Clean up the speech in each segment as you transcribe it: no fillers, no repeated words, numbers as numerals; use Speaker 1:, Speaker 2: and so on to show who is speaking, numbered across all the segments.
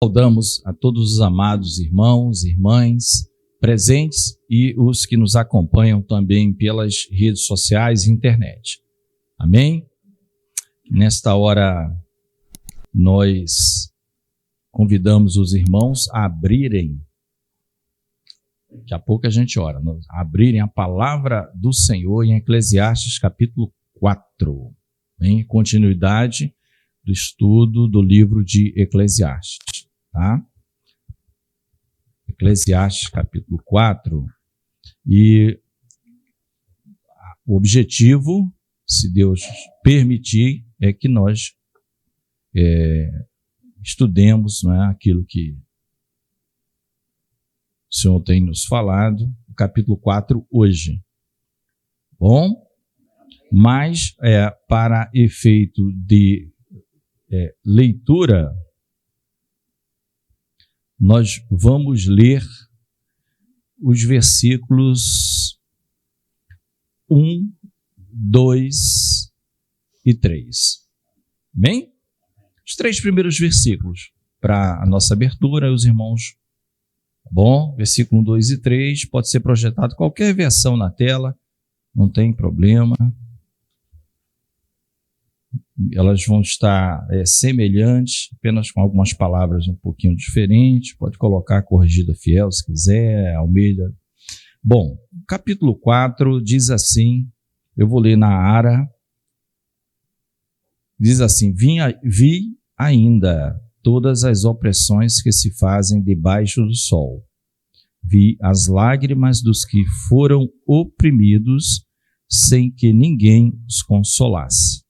Speaker 1: Saudamos a todos os amados irmãos, irmãs, presentes e os que nos acompanham também pelas redes sociais e internet. Amém? Nesta hora, nós convidamos os irmãos a abrirem, daqui a pouco a gente ora, a abrirem a palavra do Senhor em Eclesiastes capítulo 4, em continuidade do estudo do livro de Eclesiastes, tá? Eclesiastes capítulo 4, e o objetivo, se Deus permitir, é que nós estudemos, não é, aquilo que o Senhor tem nos falado, o capítulo 4 hoje. Bom, mas para efeito de leitura, nós vamos ler os versículos 1, 2 e 3. Bem? Os 3 primeiros versículos para a nossa abertura, os irmãos. Bom, versículo 1, 2 e 3, pode ser projetado qualquer versão na tela, não tem problema. Elas vão estar semelhantes, apenas com algumas palavras um pouquinho diferentes. Pode colocar corrigida fiel se quiser, Almeida. Bom, capítulo 4 diz assim, eu vou ler na Ara, diz assim: vi ainda todas as opressões que se fazem debaixo do sol. Vi as lágrimas dos que foram oprimidos, sem que ninguém os consolasse.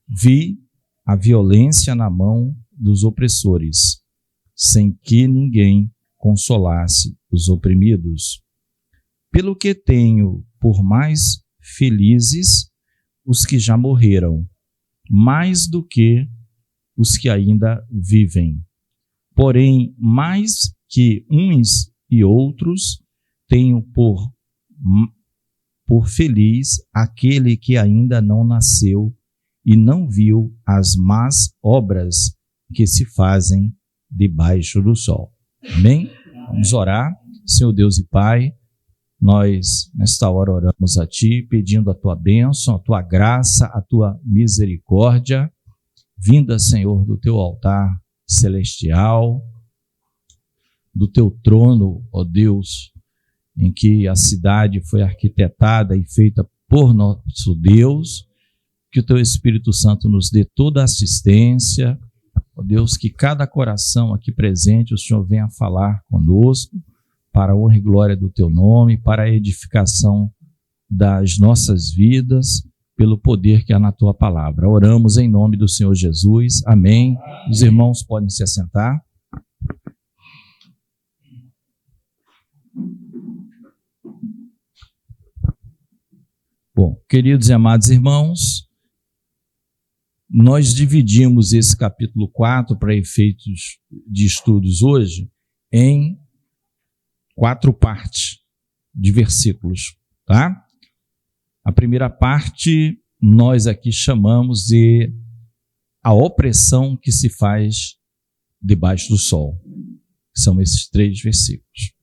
Speaker 1: Vi a violência na mão dos opressores, sem que ninguém consolasse os oprimidos. Pelo que tenho por mais felizes os que já morreram, mais do que os que ainda vivem. Porém, mais que uns e outros, tenho por feliz aquele que ainda não nasceu e não viu as más obras que se fazem debaixo do sol. Amém? Vamos orar. Senhor Deus e Pai, nós nesta hora oramos a Ti, pedindo a Tua bênção, a Tua graça, a Tua misericórdia, vinda, Senhor, do Teu altar celestial, do Teu trono, ó Deus, em que a cidade foi arquitetada e feita por nosso Deus. Que o Teu Espírito Santo nos dê toda a assistência, ó Deus, que cada coração aqui presente o Senhor venha falar conosco, para a honra e glória do Teu nome, para a edificação das nossas vidas, pelo poder que há na Tua palavra. Oramos em nome do Senhor Jesus. Amém. Os irmãos podem se assentar. Bom, queridos e amados irmãos, nós dividimos esse capítulo 4 para efeitos de estudos hoje em 4 partes de versículos, tá? A primeira parte nós aqui chamamos de a opressão que se faz debaixo do sol. São esses 3 versículos.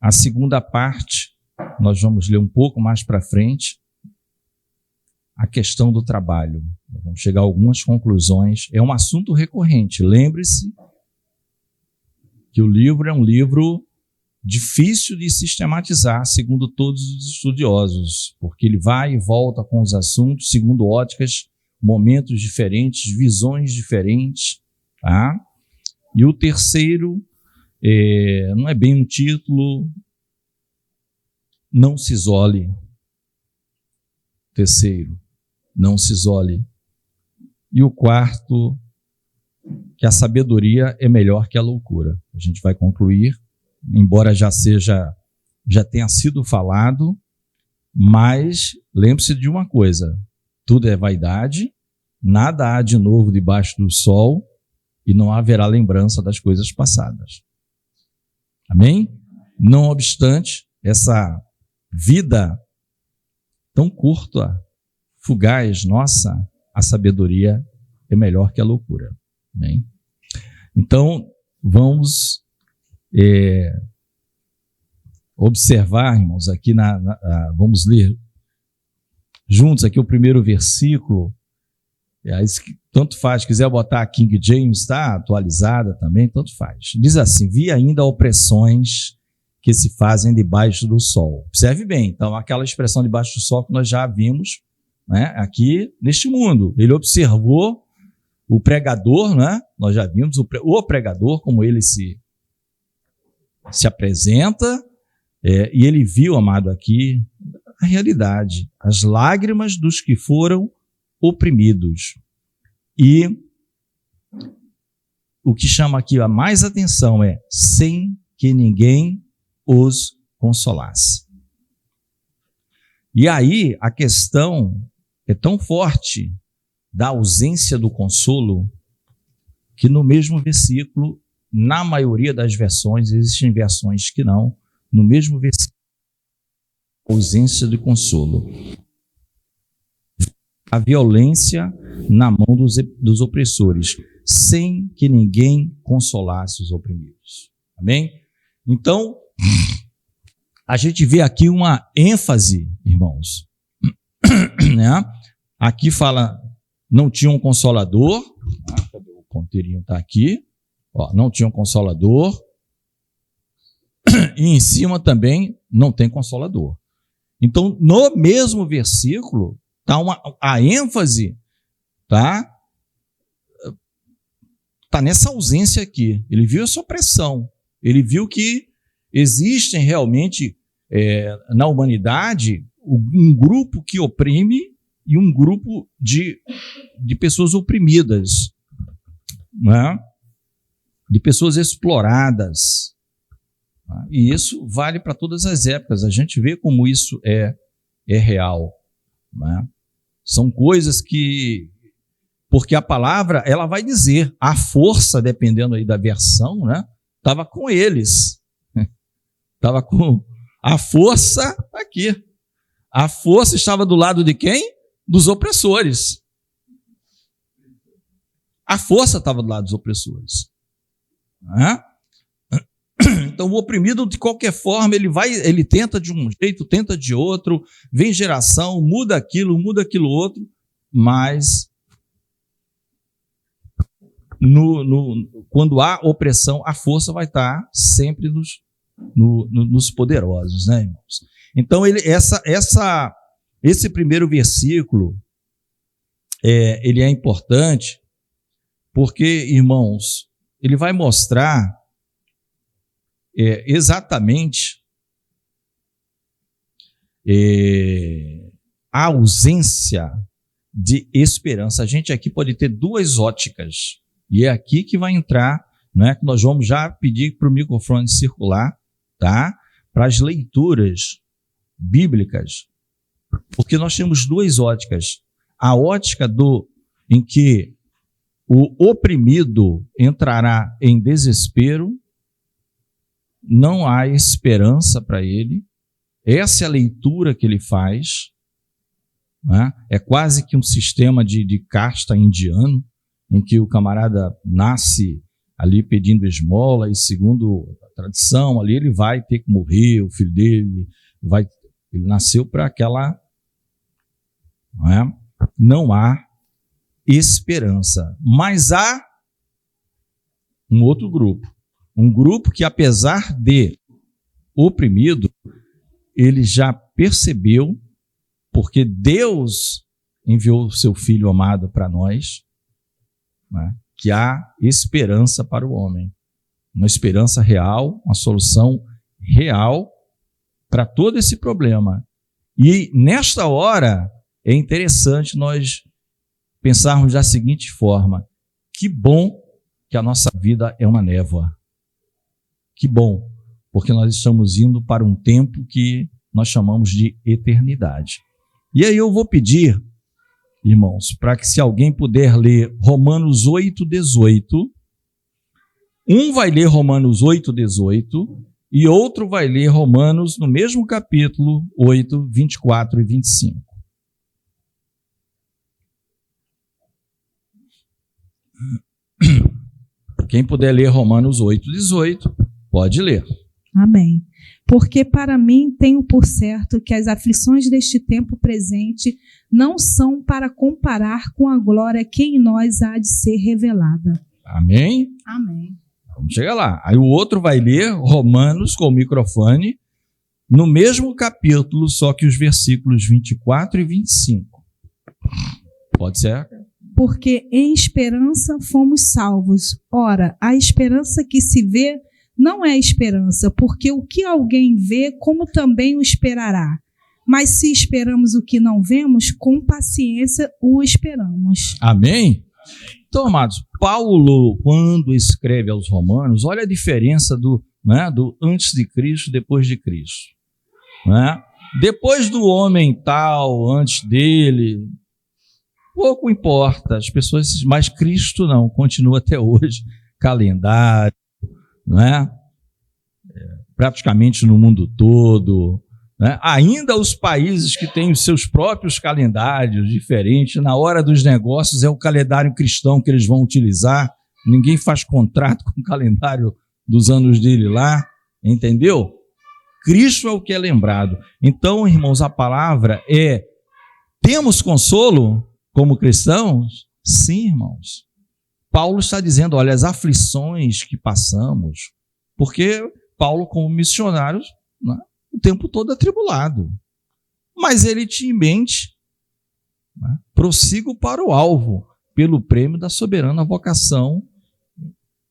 Speaker 1: A segunda parte nós vamos ler um pouco mais para frente, a questão do trabalho. Vamos chegar a algumas conclusões. É um assunto recorrente. Lembre-se que o livro é um livro difícil de sistematizar, segundo todos os estudiosos, porque ele vai e volta com os assuntos, segundo óticas, momentos diferentes, visões diferentes, tá? E o terceiro, não é bem um título, não se isole. Terceiro, não se isole. E o quarto, que a sabedoria é melhor que a loucura. A gente vai concluir, embora já tenha sido falado, mas lembre-se de uma coisa: tudo é vaidade, nada há de novo debaixo do sol e não haverá lembrança das coisas passadas. Amém? Não obstante, essa vida tão curta, fugaz nossa, a sabedoria é melhor que a loucura. Amém? Então, vamos observar, irmãos, aqui vamos ler juntos aqui o primeiro versículo. Tanto faz, se quiser botar a King James, está atualizada também, tanto faz. Diz assim: vi ainda opressões que se fazem debaixo do sol. Observe bem, então, aquela expressão debaixo do sol que nós já vimos, né, aqui neste mundo. Ele observou o pregador, né? Nós já vimos o pregador, como ele se apresenta, e ele viu, amado, aqui a realidade, as lágrimas dos que foram oprimidos. E o que chama aqui a mais atenção é sem que ninguém os consolasse. E aí a questão é tão forte da ausência do consolo que no mesmo versículo, na maioria das versões, existem versões que não, no mesmo versículo, ausência de consolo. A violência na mão dos opressores, sem que ninguém consolasse os oprimidos. Amém? Então, a gente vê aqui uma ênfase, irmãos. Né? Aqui fala, não tinha um consolador. Cadê o ponteirinho? Está aqui. Ó, não tinha um consolador. E em cima também não tem consolador. Então, no mesmo versículo, tá a ênfase tá nessa ausência aqui. Ele viu essa opressão. Ele viu que existem realmente na humanidade um grupo que oprime e um grupo de pessoas oprimidas, né? De pessoas exploradas. E isso vale para todas as épocas. A gente vê como isso é real. Né? São coisas que... Porque a palavra, ela vai dizer, a força, dependendo aí da versão, né? Estava com eles. Estava com a força aqui. A força estava do lado de quem? Dos opressores. A força estava do lado dos opressores. Né? Então, o oprimido, de qualquer forma, ele tenta de um jeito, tenta de outro, vem geração, muda aquilo outro, mas quando há opressão, a força vai estar sempre nos poderosos, né, irmãos? Então, esse primeiro versículo, ele é importante, porque, irmãos, ele vai mostrar exatamente a ausência de esperança. A gente aqui pode ter duas óticas, e é aqui que vai entrar, né, que nós vamos já pedir para o microfone circular, tá? Para as leituras bíblicas, porque nós temos duas óticas. A ótica em que o oprimido entrará em desespero, não há esperança para ele. Essa é a leitura que ele faz. Né? É quase que um sistema de casta indiano, em que o camarada nasce ali pedindo esmola e, segundo a tradição, ali ele vai ter que morrer, o filho dele ele nasceu para aquela... Não há esperança. Mas há um outro grupo. Um grupo que, apesar de oprimido, ele já percebeu, porque Deus enviou o seu Filho amado para nós, né, que há esperança para o homem. Uma esperança real, uma solução real para todo esse problema. E nesta hora é interessante nós pensarmos da seguinte forma: que bom que a nossa vida é uma névoa. Que bom, porque nós estamos indo para um tempo que nós chamamos de eternidade. E aí eu vou pedir, irmãos, para que, se alguém puder ler Romanos 8:18, um vai ler Romanos 8:18 e outro vai ler Romanos, no mesmo capítulo, 8, 24 e 25. Quem puder ler Romanos 8:18, pode ler.
Speaker 2: Amém. Porque para mim tenho por certo que as aflições deste tempo presente não são para comparar com a glória que em nós há de ser revelada.
Speaker 1: Amém?
Speaker 2: Amém.
Speaker 1: Vamos chegar lá. Aí o outro vai ler Romanos com o microfone, no mesmo capítulo, só que os versículos 24 e 25. Pode ser?
Speaker 2: Porque em esperança fomos salvos. Ora, a esperança que se vê não é esperança, porque o que alguém vê, como também o esperará. Mas se esperamos o que não vemos, com paciência o esperamos.
Speaker 1: Amém? Então, amados, Paulo, quando escreve aos Romanos, olha a diferença do antes de Cristo, depois de Cristo. Né? Depois do homem tal, antes dele, pouco importa, as pessoas, mas Cristo não, continua até hoje, calendário, né? Praticamente no mundo todo, né? Ainda os países que têm os seus próprios calendários diferentes, na hora dos negócios é o calendário cristão que eles vão utilizar, ninguém faz contrato com o calendário dos anos dele lá, entendeu? Cristo é o que é lembrado. Então, irmãos, a palavra é: temos consolo como cristãos? Sim, irmãos. Paulo está dizendo, olha, as aflições que passamos, porque Paulo, como missionário, né, o tempo todo atribulado. Mas ele tinha em mente, né, prossigo para o alvo, pelo prêmio da soberana vocação,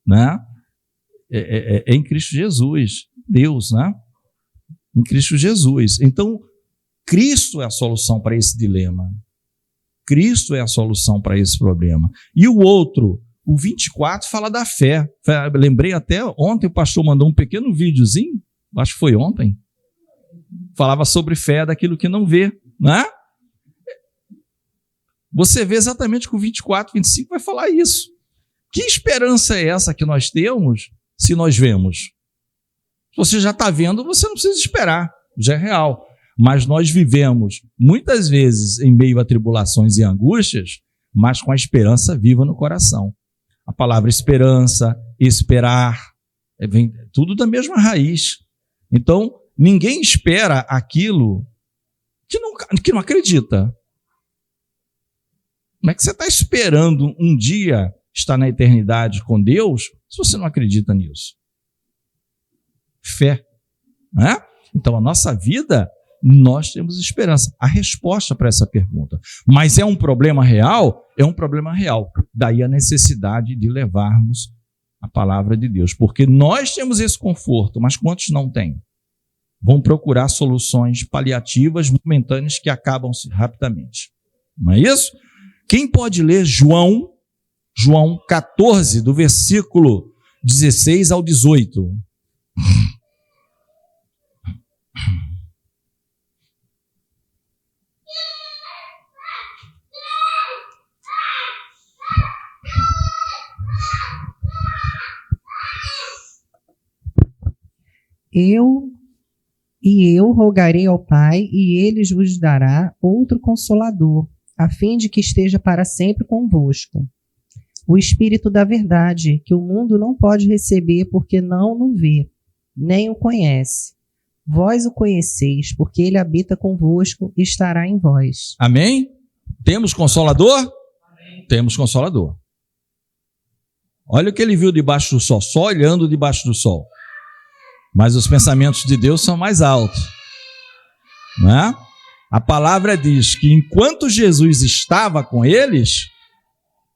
Speaker 1: né, em Cristo Jesus, Deus, né? Em Cristo Jesus. Então, Cristo é a solução para esse dilema. Cristo é a solução para esse problema. E o outro, o 24, fala da fé. Lembrei até ontem, o pastor mandou um pequeno videozinho, acho que foi ontem, falava sobre fé daquilo que não vê, né? Você vê exatamente que o 24, 25 vai falar isso. Que esperança é essa que nós temos se nós vemos? Se você já está vendo, você não precisa esperar, já é real. Mas nós vivemos, muitas vezes, em meio a tribulações e angústias, mas com a esperança viva no coração. A palavra esperança, esperar, vem tudo da mesma raiz. Então, ninguém espera aquilo que não acredita. Como é que você está esperando um dia estar na eternidade com Deus se você não acredita nisso? Fé, né? Então, a nossa vida, nós temos esperança. A resposta para essa pergunta. Mas é um problema real? É um problema real. Daí a necessidade de levarmos a palavra de Deus. Porque nós temos esse conforto, mas quantos não têm? Vão procurar soluções paliativas, momentâneas, que acabam-se rapidamente. Não é isso? Quem pode ler João 14, do versículo 16 ao 18?
Speaker 3: Eu rogarei ao Pai, e ele vos dará outro Consolador, a fim de que esteja para sempre convosco. O Espírito da verdade, que o mundo não pode receber, porque não o vê, nem o conhece. Vós o conheceis, porque ele habita convosco e estará em vós.
Speaker 1: Amém? Temos Consolador? Amém. Temos Consolador. Olha o que ele viu debaixo do sol, só olhando debaixo do sol. Mas os pensamentos de Deus são mais altos, né? A palavra diz que enquanto Jesus estava com eles,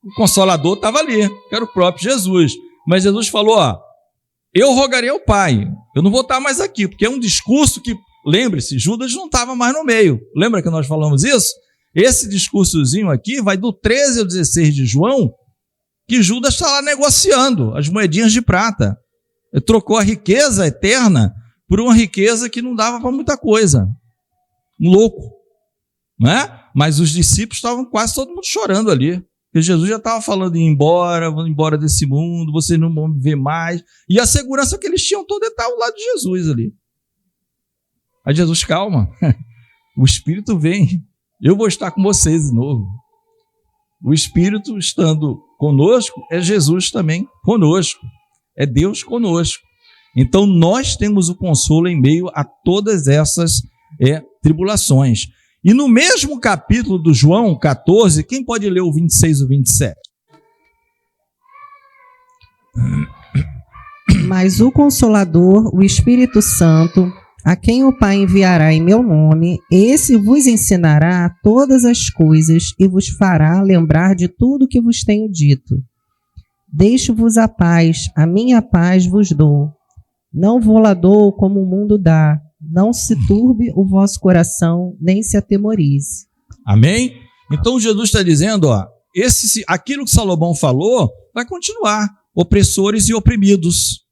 Speaker 1: o Consolador estava ali, que era o próprio Jesus. Mas Jesus falou, eu rogarei ao Pai, eu não vou estar mais aqui, porque é um discurso que, lembre-se, Judas não estava mais no meio. Lembra que nós falamos isso? Esse discursozinho aqui vai do 13 ao 16 de João, que Judas está lá negociando as moedinhas de prata. Ele trocou a riqueza eterna por uma riqueza que não dava para muita coisa. Um louco, né? Mas os discípulos estavam quase todo mundo chorando ali. Porque Jesus já estava falando de ir embora, vão embora desse mundo, vocês não vão me ver mais. E a segurança que eles tinham toda estava ao lado de Jesus ali. Aí Jesus, calma, o Espírito vem, eu vou estar com vocês de novo. O Espírito estando conosco, é Jesus também conosco. É Deus conosco. Então, nós temos o consolo em meio a todas essas tribulações. E no mesmo capítulo do João 14, quem pode ler o 26 e o 27?
Speaker 3: Mas o Consolador, o Espírito Santo, a quem o Pai enviará em meu nome, esse vos ensinará todas as coisas e vos fará lembrar de tudo que vos tenho dito. Deixo-vos a paz, a minha paz vos dou. Não vou-la dou como o mundo dá. Não se turbe o vosso coração, nem se atemorize.
Speaker 1: Amém? Então Jesus está dizendo, aquilo que Salomão falou vai continuar. Opressores e oprimidos.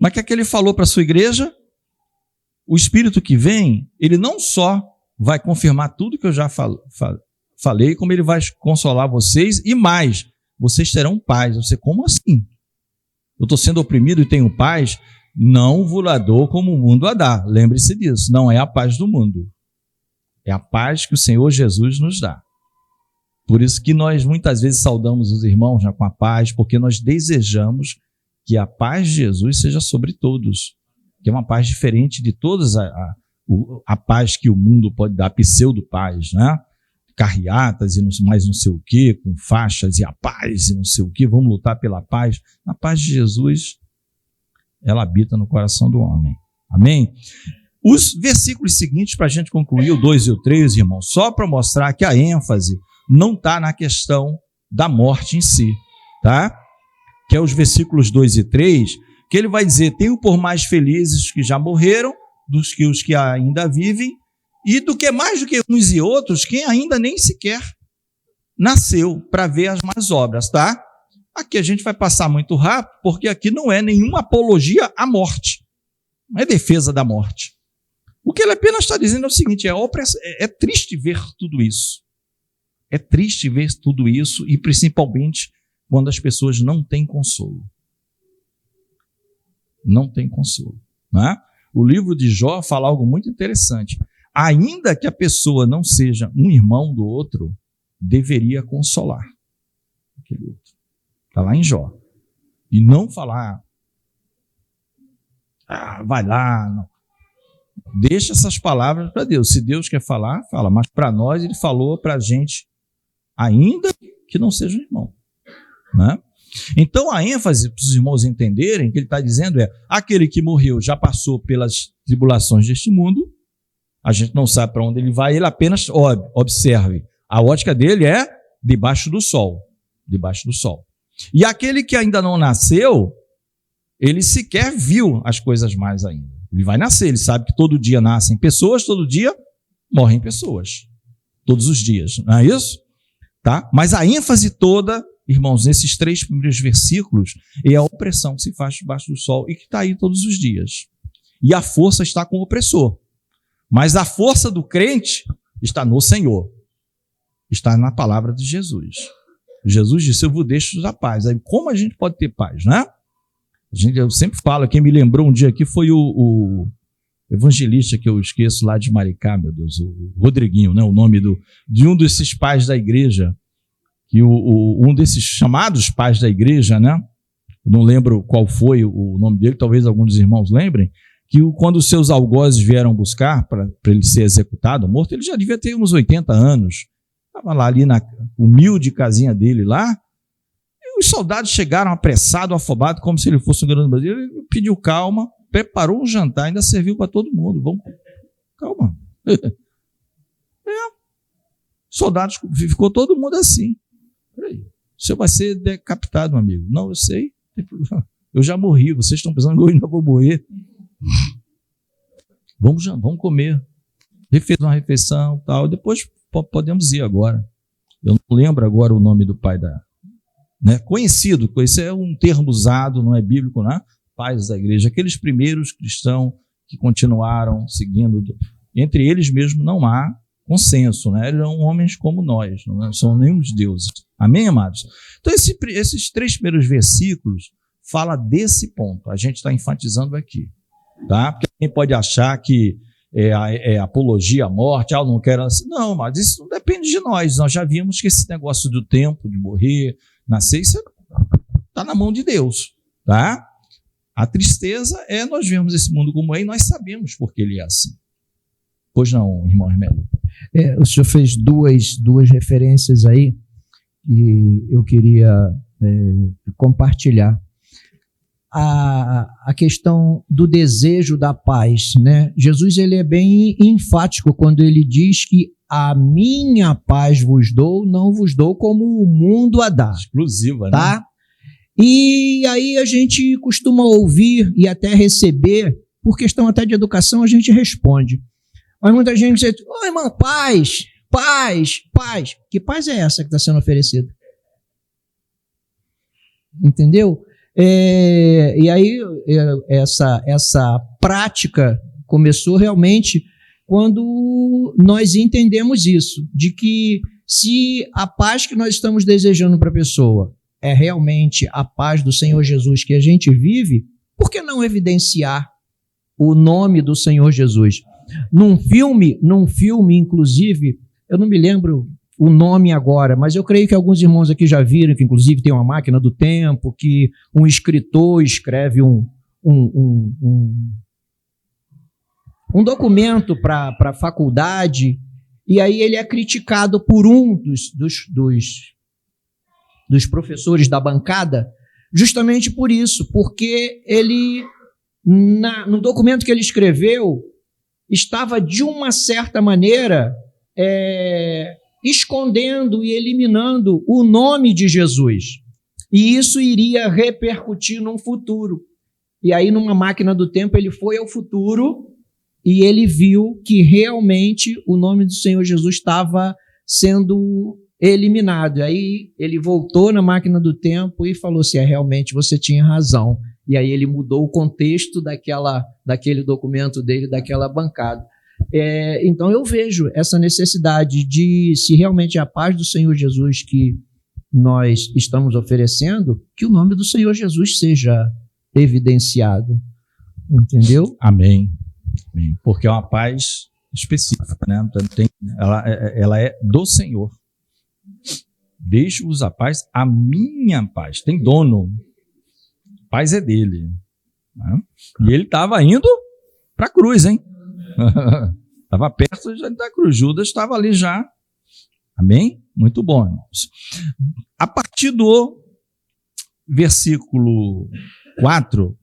Speaker 1: Mas o que ele falou para a sua igreja? O Espírito que vem, ele não só vai confirmar tudo que eu já falei, como ele vai consolar vocês e mais, vocês terão paz. Você, como assim? Eu estou sendo oprimido e tenho paz? Não vos dou como o mundo a dá. Lembre-se disso, não é a paz do mundo. É a paz que o Senhor Jesus nos dá. Por isso que nós muitas vezes saudamos os irmãos com a paz, porque nós desejamos que a paz de Jesus seja sobre todos. Que é uma paz diferente de todas a paz que o mundo pode dar, pseudo-paz, né? Carreatas e mais não sei o quê, com faixas e a paz e não sei o quê, vamos lutar pela paz. A paz de Jesus, ela habita no coração do homem. Amém? Os versículos seguintes, para a gente concluir, o 2 e o 3, irmãos, só para mostrar que a ênfase não está na questão da morte em si, tá? Que é os versículos 2 e 3, que ele vai dizer, tenho por mais felizes que já morreram, dos que os que ainda vivem, e do que mais do que uns e outros, quem ainda nem sequer nasceu para ver as más obras, tá? Aqui a gente vai passar muito rápido, porque aqui não é nenhuma apologia à morte, não é defesa da morte. O que ele apenas está dizendo é o seguinte, é triste ver tudo isso. É triste ver tudo isso, e principalmente quando as pessoas não têm consolo. Não têm consolo. Não é? O livro de Jó fala algo muito interessante. Ainda que a pessoa não seja um irmão do outro, deveria consolar aquele outro. Está lá em Jó. E não falar, vai lá, não. Deixa essas palavras para Deus. Se Deus quer falar, fala. Mas para nós, ele falou para a gente, ainda que não seja um irmão. Né? Então, a ênfase para os irmãos entenderem que ele está dizendo aquele que morreu já passou pelas tribulações deste mundo, a gente não sabe para onde ele vai, ele apenas observe. A ótica dele é debaixo do sol. Debaixo do sol. E aquele que ainda não nasceu, ele sequer viu as coisas mais ainda. Ele vai nascer, ele sabe que todo dia nascem pessoas, todo dia morrem pessoas. Todos os dias, não é isso? Tá? Mas a ênfase toda, irmãos, nesses 3 primeiros versículos, é a opressão que se faz debaixo do sol e que está aí todos os dias. E a força está com o opressor. Mas a força do crente está no Senhor. Está na palavra de Jesus. Jesus disse, eu vos deixo a paz. Aí, como a gente pode ter paz, né? Eu sempre falo, quem me lembrou um dia aqui foi o evangelista que eu esqueço lá de Maricá, meu Deus, o Rodriguinho, né? O nome de um desses pais da igreja, que um desses chamados pais da igreja, né? Eu não lembro qual foi o nome dele, talvez alguns dos irmãos lembrem, que quando os seus algozes vieram buscar para ele ser executado, morto, ele já devia ter uns 80 anos. Estava lá ali na humilde casinha dele lá, e os soldados chegaram apressados, afobados, como se ele fosse um grande brasileiro. Ele pediu calma, preparou um jantar, ainda serviu para todo mundo. Vamos, calma. Soldados, ficou todo mundo assim. Peraí, você vai ser decapitado, meu amigo. Não, eu sei. Eu já morri, vocês estão pensando que eu ainda vou morrer. Vamos comer. Fez uma refeição, tal. Depois podemos ir agora. Eu não lembro agora o nome do pai da... Né? Conhecido, esse é um termo usado, não é bíblico, né? Pais da igreja, aqueles primeiros cristãos que continuaram seguindo. Entre eles mesmo não há consenso, né? Eles eram homens como nós, não são nenhum de deuses. Amém, amados? Então, esses 3 primeiros versículos fala desse ponto. A gente está enfatizando aqui. Tá? Porque alguém pode achar que apologia à morte, eu não quero... Não, mas isso não depende de nós. Nós já vimos que esse negócio do tempo, de morrer, nascer, isso está na mão de Deus, tá? A tristeza nós vemos esse mundo como é e nós sabemos porque ele é assim. Pois não, irmão Hermélio?
Speaker 4: O senhor fez duas referências aí e eu queria compartilhar. A questão do desejo da paz, né? Jesus ele é bem enfático quando ele diz que a minha paz vos dou, não vos dou como o mundo a dá.
Speaker 1: Exclusiva,
Speaker 4: tá?
Speaker 1: Né?
Speaker 4: E aí a gente costuma ouvir e até receber, por questão até de educação, a gente responde. Mas muita gente diz, irmão, paz. Que paz é essa que está sendo oferecida? Entendeu? E aí essa prática começou realmente quando nós entendemos isso, de que se a paz que nós estamos desejando para a pessoa é realmente a paz do Senhor Jesus que a gente vive, por que não evidenciar o nome do Senhor Jesus? Num filme, inclusive, eu não me lembro o nome agora, mas eu creio que alguns irmãos aqui já viram, que inclusive tem uma máquina do tempo, que um escritor escreve um documento para a faculdade, e aí ele é criticado por um dos professores da bancada, justamente por isso, porque ele, no documento que ele escreveu, estava de uma certa maneira escondendo e eliminando o nome de Jesus. E isso iria repercutir num futuro. E aí, numa máquina do tempo, ele foi ao futuro e ele viu que realmente o nome do Senhor Jesus estava sendo eliminado. Aí ele voltou na máquina do tempo e falou assim, realmente você tinha razão. E aí ele mudou o contexto daquele documento dele, daquela bancada. Então eu vejo essa necessidade de, se realmente é a paz do Senhor Jesus que nós estamos oferecendo, que o nome do Senhor Jesus seja evidenciado. Entendeu?
Speaker 1: Amém. Porque é uma paz específica, né? Ela é do Senhor. Deixo-vos a paz, a minha paz. Tem dono. A paz é dele. Né? E ele estava indo para a cruz, hein? Estava perto da cruz. Judas estava ali já. Amém? Muito bom, irmãos. A partir do versículo 4,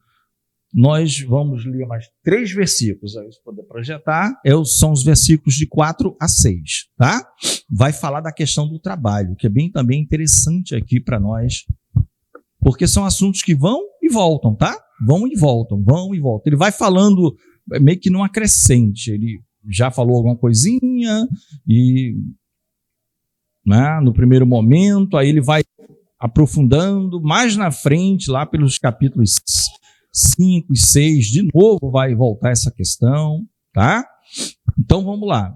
Speaker 1: nós vamos ler mais 3 versículos. Aí você poder projetar. São os versículos de 4 a 6. Tá? Vai falar da questão do trabalho, que é bem também interessante aqui para nós, porque são assuntos que vão e voltam, tá? Vão e voltam. Ele vai falando meio que numa crescente. Ele já falou alguma coisinha e, né, no primeiro momento, aí ele vai aprofundando, mais na frente, lá pelos capítulos 5 e 6, de novo vai voltar essa questão, tá? Então vamos lá.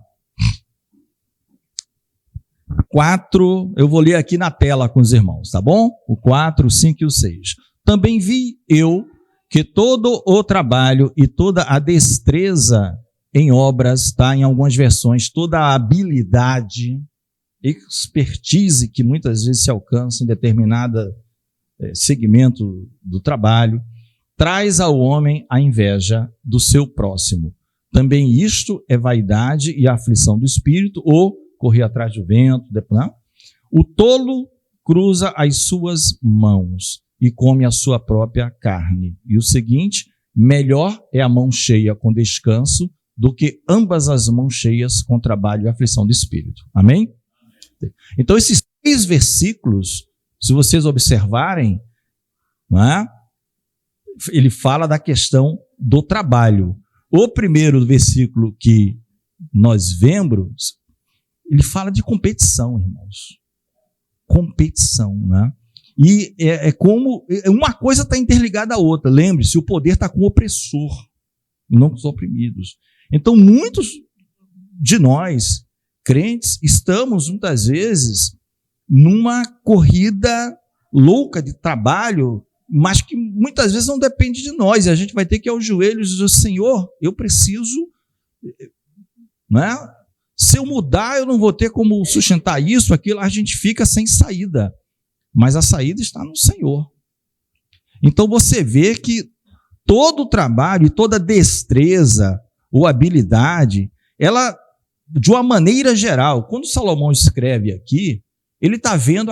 Speaker 1: 4, eu vou ler aqui na tela com os irmãos, tá bom? O 4, o 5 e o 6. Também vi eu que todo o trabalho e toda a destreza em obras, tá? Em algumas versões, toda a habilidade, expertise que muitas vezes se alcança em determinado segmento do trabalho, traz ao homem a inveja do seu próximo. Também isto é vaidade e aflição do espírito, ou correr atrás do vento. Não? O tolo cruza as suas mãos e come a sua própria carne. E o seguinte, melhor é a mão cheia com descanso do que ambas as mãos cheias com trabalho e aflição do espírito. Amém? Então, esses 3 versículos, se vocês observarem, não é? Ele fala da questão do trabalho. O primeiro versículo que nós vemos, ele fala de competição, irmãos. Competição, né? E é como uma coisa está interligada à outra. Lembre-se, o poder está com o opressor e não com os oprimidos. Então, muitos de nós, crentes, estamos muitas vezes numa corrida louca de trabalho, mas que muitas vezes não depende de nós. E a gente vai ter que ir aos joelhos e dizer, Senhor, eu preciso não é? Se eu mudar, eu não vou ter como sustentar isso, aquilo, a gente fica sem saída. Mas a saída está no Senhor. Então você vê que todo o trabalho e toda destreza ou habilidade, ela, de uma maneira geral, quando Salomão escreve aqui, ele está vendo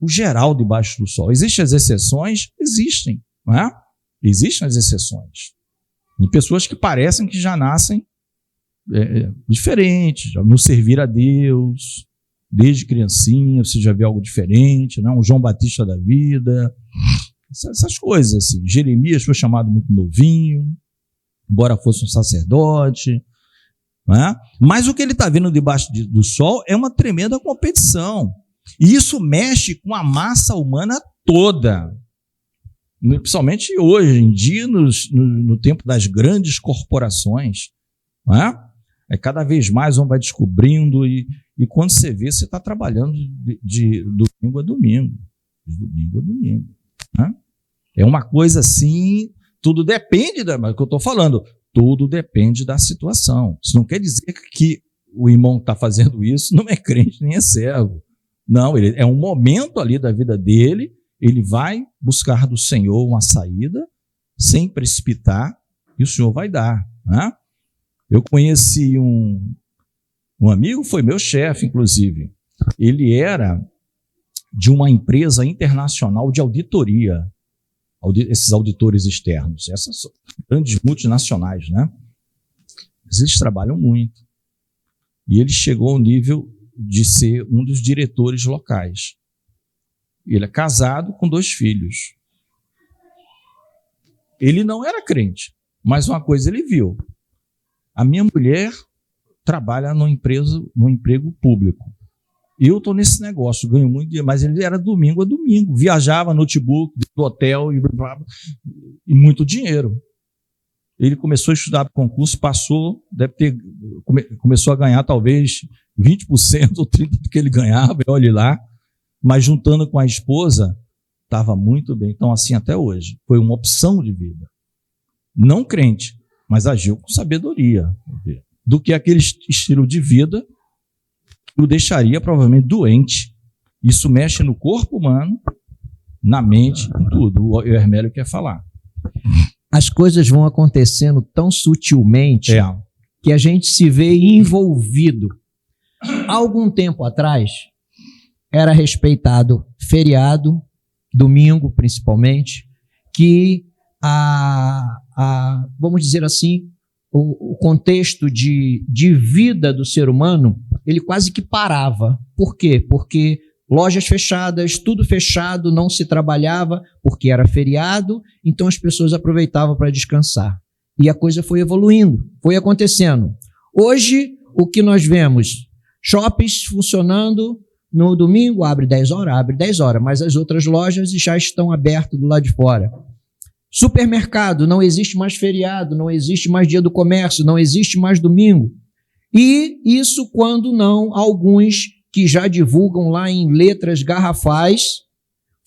Speaker 1: o geral debaixo do sol. Existem as exceções? Existem, não é? Existem as exceções. E pessoas que parecem que já nascem diferentes, já no servir a Deus, desde criancinha, você já vê algo diferente, não? O João Batista da vida, essas coisas assim. Jeremias foi chamado muito novinho, embora fosse um sacerdote, não é? Mas o que ele está vendo debaixo do sol é uma tremenda competição. E isso mexe com a massa humana toda. Principalmente hoje em dia, no tempo das grandes corporações. Não é? Cada vez mais um vai descobrindo e quando você vê, você está trabalhando de domingo a domingo. De domingo a domingo. Não é? É uma coisa assim, tudo depende do que eu estou falando. Tudo depende da situação. Isso não quer dizer que o irmão que está fazendo isso não é crente nem é servo. Não, é um momento ali da vida dele, ele vai buscar do Senhor uma saída, sem precipitar, e o Senhor vai dar. Né? Eu conheci um amigo, foi meu chefe, inclusive. Ele era de uma empresa internacional de auditoria, esses auditores externos, essas grandes multinacionais, né? Eles trabalham muito. E ele chegou ao nível de ser um dos diretores locais. Ele é casado com 2 filhos. Ele não era crente, mas uma coisa ele viu. A minha mulher trabalha num emprego público. Eu estou nesse negócio, ganho muito dinheiro, mas ele era domingo a domingo. Viajava, notebook, do hotel e muito dinheiro. Ele começou a estudar para o concurso, passou, começou a ganhar talvez 20% ou 30% do que ele ganhava, olhe lá, mas juntando com a esposa, estava muito bem. Então, assim até hoje, foi uma opção de vida. Não crente, mas agiu com sabedoria, do que aquele estilo de vida que o deixaria provavelmente doente. Isso mexe no corpo humano, na mente, em tudo. O Hermélio quer falar.
Speaker 4: As coisas vão acontecendo tão sutilmente que a gente se vê envolvido. Há algum tempo atrás, era respeitado feriado, domingo principalmente, que vamos dizer assim, o contexto de vida do ser humano, ele quase que parava. Por quê? Porque lojas fechadas, tudo fechado, não se trabalhava, porque era feriado, então as pessoas aproveitavam para descansar. E a coisa foi evoluindo, foi acontecendo. Hoje, o que nós vemos? Shoppings funcionando no domingo, abre 10 horas, mas as outras lojas já estão abertas do lado de fora. Supermercado, não existe mais feriado, não existe mais dia do comércio, não existe mais domingo. E isso quando não, alguns que já divulgam lá em letras garrafais,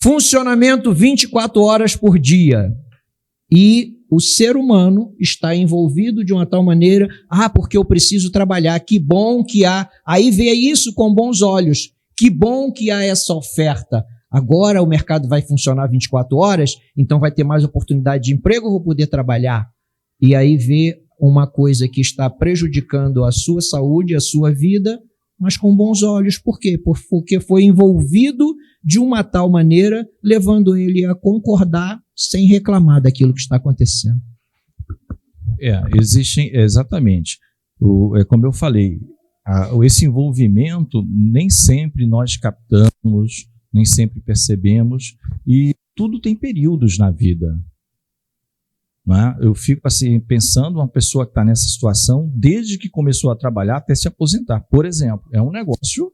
Speaker 4: funcionamento 24 horas por dia. E o ser humano está envolvido de uma tal maneira, porque eu preciso trabalhar, que bom que há, aí vê isso com bons olhos, que bom que há essa oferta. Agora o mercado vai funcionar 24 horas, então vai ter mais oportunidade de emprego, eu vou poder trabalhar. E aí vê uma coisa que está prejudicando a sua saúde, a sua vida, mas com bons olhos. Por quê? Porque foi envolvido de uma tal maneira, levando ele a concordar sem reclamar daquilo que está acontecendo.
Speaker 1: Existem, exatamente. Como eu falei, esse envolvimento nem sempre nós captamos, nem sempre percebemos, e tudo tem períodos na vida. Não é? Eu fico assim, pensando uma pessoa que está nessa situação desde que começou a trabalhar até se aposentar. Por exemplo, é um negócio,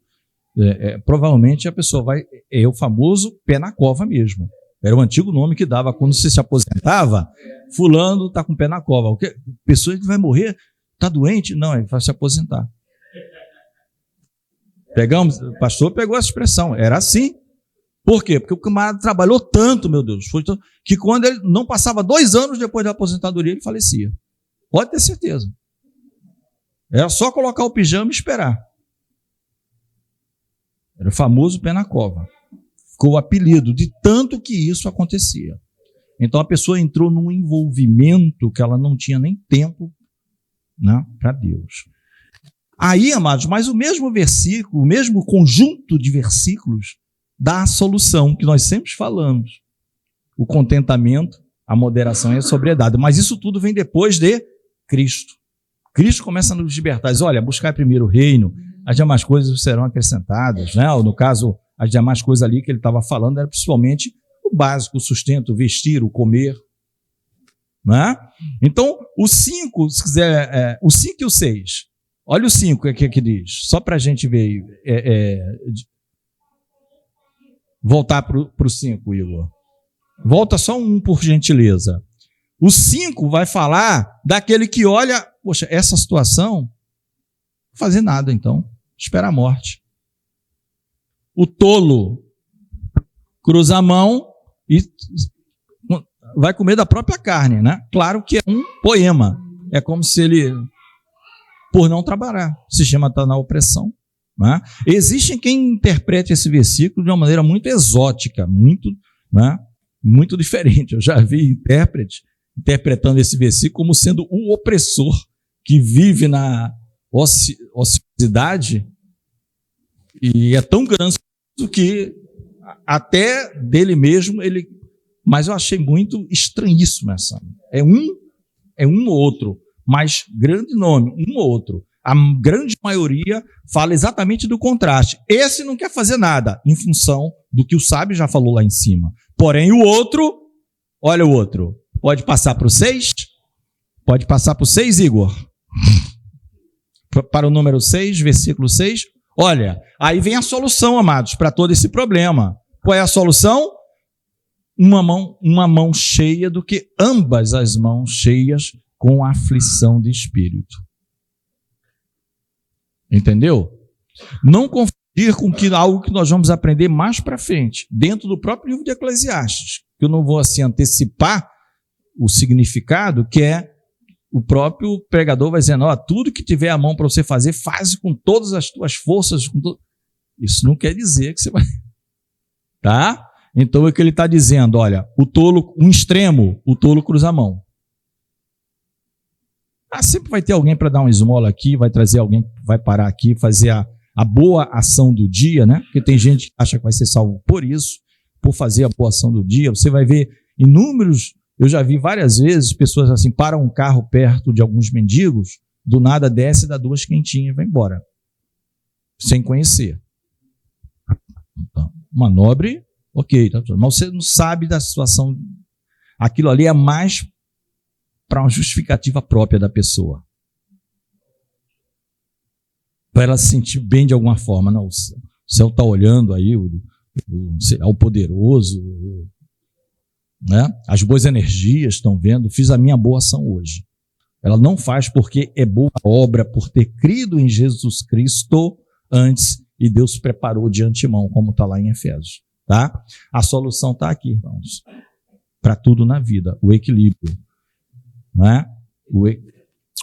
Speaker 1: provavelmente a pessoa é o famoso pé na cova mesmo. Era o antigo nome que dava quando você se aposentava, fulano está com pé na cova. A pessoa que vai morrer, está doente? Não, ele vai se aposentar. O pastor pegou essa expressão, era assim. Por quê? Porque o camarada trabalhou tanto, meu Deus, que quando ele não passava 2 anos depois da aposentadoria, ele falecia. Pode ter certeza. Era só colocar o pijama e esperar. Era o famoso pé na cova. Ficou o apelido de tanto que isso acontecia. Então a pessoa entrou num envolvimento que ela não tinha nem tempo, né, para Deus. Aí, amados, mas o mesmo versículo, o mesmo conjunto de versículos dá a solução que nós sempre falamos. O contentamento, a moderação e a sobriedade. Mas isso tudo vem depois de Cristo. Cristo começa a nos libertar. Diz, olha, buscar primeiro o reino, as demais coisas serão acrescentadas, né? Ou, no caso, as demais coisas ali que ele estava falando era principalmente o básico, o sustento, o vestir, o comer. Né? Então, o 5, se quiser, o 5 e o 6. Olha o 5 aqui que diz, só para a gente ver. Voltar para o 5, Igor. Volta só um, por gentileza. O 5 vai falar daquele que olha, poxa, essa situação, não vou fazer nada então, espera a morte. O tolo cruza a mão e vai comer da própria carne, né? Claro que é um poema. É como se ele, por não trabalhar, o sistema está na opressão. Né? Existe quem interprete esse versículo de uma maneira muito exótica, muito, né? Muito diferente. Eu já vi intérprete interpretando esse versículo como sendo o opressor que vive na ociosidade e é tão grande que até dele mesmo ele... Mas eu achei muito estranhíssimo essa. É um ou outro, mas grande nome, um ou outro. A grande maioria fala exatamente do contraste. Esse não quer fazer nada, em função do que o sábio já falou lá em cima. Porém, o outro, olha o outro. Pode passar para o 6? Pode passar para o 6, Igor? Para o número 6, versículo 6. Olha, aí vem a solução, amados, para todo esse problema. Qual é a solução? Uma mão cheia do que ambas as mãos cheias com aflição de espírito. Entendeu? Não confundir com algo que nós vamos aprender mais para frente, dentro do próprio livro de Eclesiastes, que eu não vou assim antecipar o significado, que é o próprio pregador vai dizendo, ó, tudo que tiver a mão para você fazer, faz com todas as tuas forças. Isso não quer dizer que você vai... Tá? Então é o que ele está dizendo, olha, o tolo, um extremo, o tolo cruza a mão. Sempre vai ter alguém para dar uma esmola aqui, vai trazer alguém que vai parar aqui, fazer a boa ação do dia, né? Porque tem gente que acha que vai ser salvo por isso, por fazer a boa ação do dia. Você vai ver inúmeros, eu já vi várias vezes, pessoas assim, param um carro perto de alguns mendigos, do nada desce, dá 2 quentinhas e vai embora. Sem conhecer. Então, uma nobre... Ok, mas você não sabe da situação. Aquilo ali é mais para uma justificativa própria da pessoa. Para ela se sentir bem de alguma forma. Não, o céu está olhando aí, o poderoso, né? As boas energias estão vendo, fiz a minha boa ação hoje. Ela não faz porque é boa obra, por ter crido em Jesus Cristo antes e Deus preparou de antemão, como está lá em Efésios. Tá? A solução está aqui, irmãos, para tudo na vida, o equilíbrio, né?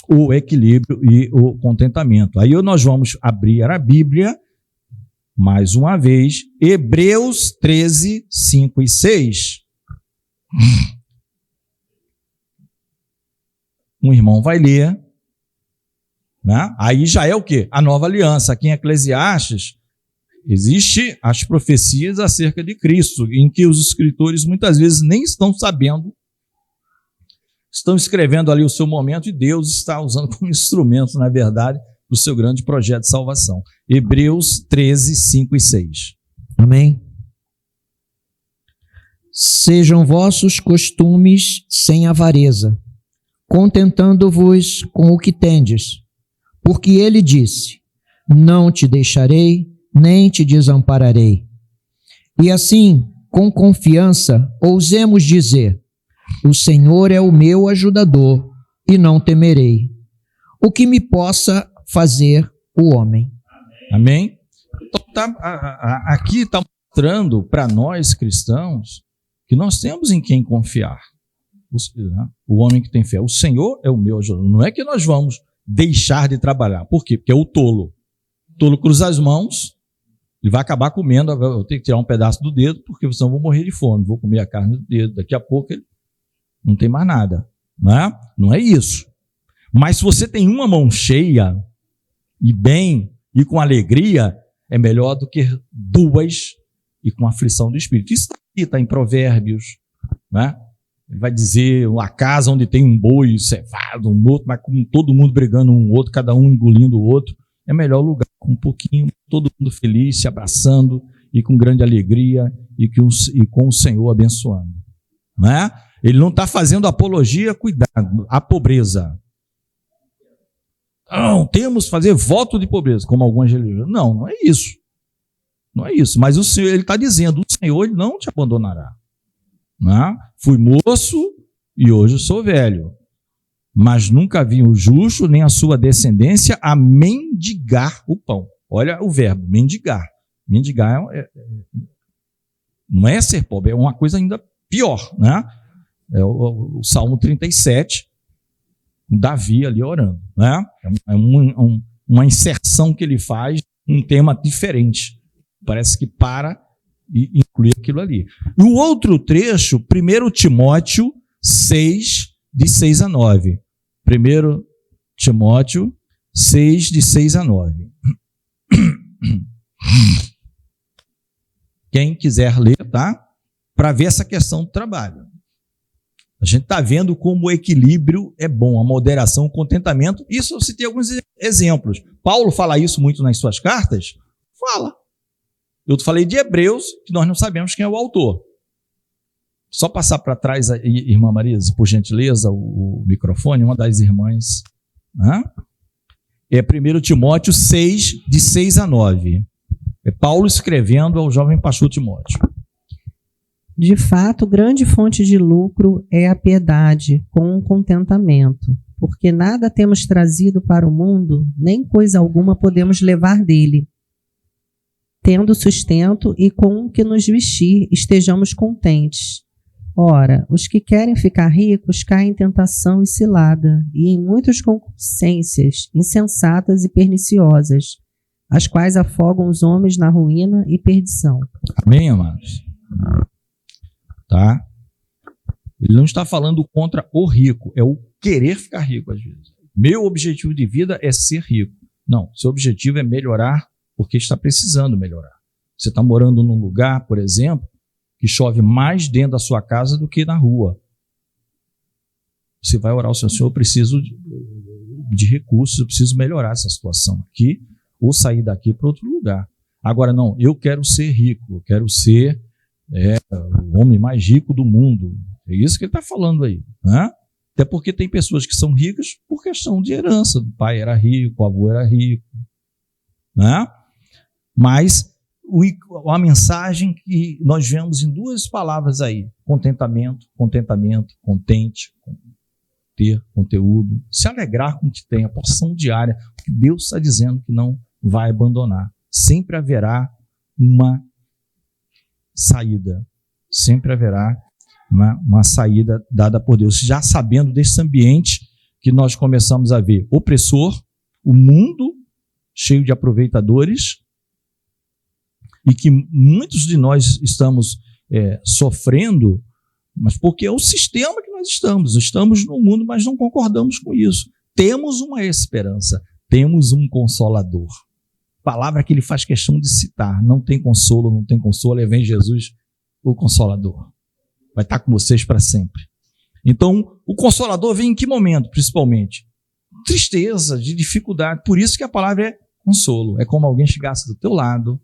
Speaker 1: O equilíbrio e o contentamento. Aí nós vamos abrir a Bíblia, mais uma vez, Hebreus 13, 5 e 6. Um irmão vai ler, né? Aí já é o quê? A nova aliança. Aqui em Eclesiastes, existem as profecias acerca de Cristo, em que os escritores muitas vezes nem estão sabendo, estão escrevendo ali o seu momento e Deus está usando como instrumento, na verdade, do seu grande projeto de salvação. Hebreus 13, 5 e 6.
Speaker 4: Amém. Sejam vossos costumes sem avareza, contentando-vos com o que tendes, porque ele disse, não te deixarei, nem te desampararei. E assim, com confiança, ousemos dizer, o Senhor é o meu ajudador, e não temerei. O que me possa fazer o homem.
Speaker 1: Amém? Então, aqui está mostrando para nós cristãos que nós temos em quem confiar. O homem que tem fé. O Senhor é o meu ajudador. Não é que nós vamos deixar de trabalhar. Por quê? Porque é o tolo. O tolo cruza as mãos, ele vai acabar comendo, eu tenho que tirar um pedaço do dedo, porque senão eu vou morrer de fome, vou comer a carne do dedo, daqui a pouco ele não tem mais nada. Não é isso. Mas se você tem uma mão cheia, e bem, e com alegria, é melhor do que duas e com aflição do espírito. Isso está em Provérbios, né? Ele vai dizer, a casa onde tem um boi cevado, um outro, mas com todo mundo brigando um outro, cada um engolindo o outro, é melhor o lugar com um pouquinho, todo mundo feliz, se abraçando e com grande alegria e com o Senhor abençoando. Né? Ele não está fazendo apologia, cuidado, à pobreza. Não, temos que fazer voto de pobreza, como algumas religiões. Não é isso. Não é isso. Mas o Senhor, ele está dizendo, o Senhor ele não te abandonará. Né? Fui moço e hoje sou velho. Mas nunca vi o justo nem a sua descendência a mendigar o pão. Olha o verbo, mendigar. Mendigar não é ser pobre, é uma coisa ainda pior. Né? É o Salmo 37, Davi ali orando. Né? É uma inserção que ele faz, um tema diferente. Parece que para e inclui aquilo ali. E o outro trecho, 1 Timóteo 6, de 6 a 9. 1 Timóteo 6, de 6 a 9. Quem quiser ler, tá? Para ver essa questão do trabalho. A gente está vendo como o equilíbrio é bom, a moderação, o contentamento. Isso eu citei alguns exemplos. Paulo fala isso muito nas suas cartas? Fala. Eu falei de Hebreus, que nós não sabemos quem é o autor. Só passar para trás, irmã Marisa, por gentileza, o microfone, uma das irmãs. Né? É 1 Timóteo 6, de 6 a 9. É Paulo escrevendo ao jovem pastor Timóteo.
Speaker 3: De fato, grande fonte de lucro é a piedade, com o contentamento, porque nada temos trazido para o mundo, nem coisa alguma podemos levar dele. Tendo sustento e com o que nos vestir, estejamos contentes. Ora, os que querem ficar ricos caem em tentação e cilada, e em muitas concupiscências insensatas e perniciosas, as quais afogam os homens na ruína e perdição.
Speaker 1: Amém, amados? Tá? Ele não está falando contra o rico, é o querer ficar rico às vezes. Meu objetivo de vida é ser rico. Não, seu objetivo é melhorar porque está precisando melhorar. Você está morando num lugar, por exemplo, que chove mais dentro da sua casa do que na rua. Você vai orar ao Senhor, eu preciso de recursos, eu preciso melhorar essa situação aqui, ou sair daqui para outro lugar. Agora não, eu quero ser rico, eu quero ser o homem mais rico do mundo. É isso que ele está falando aí. Né? Até porque tem pessoas que são ricas por questão de herança. O pai era rico, o avô era rico. Né? Mas a mensagem que nós vemos em duas palavras aí: contentamento, contente, ter conteúdo, se alegrar com o que tem, a porção diária, porque Deus está dizendo que não vai abandonar. Sempre haverá uma saída, sempre haverá uma saída dada por Deus, já sabendo desse ambiente que nós começamos a ver opressor, o mundo cheio de aproveitadores, e que muitos de nós estamos sofrendo, mas porque é o sistema que nós estamos no mundo, mas não concordamos com isso. Temos uma esperança, temos um consolador. Palavra que ele faz questão de citar: não tem consolo, aí vem Jesus, o consolador. Vai estar com vocês para sempre. Então, o consolador vem em que momento, principalmente? Tristeza, de dificuldade. Por isso que a palavra é consolo. É como alguém chegasse do teu lado,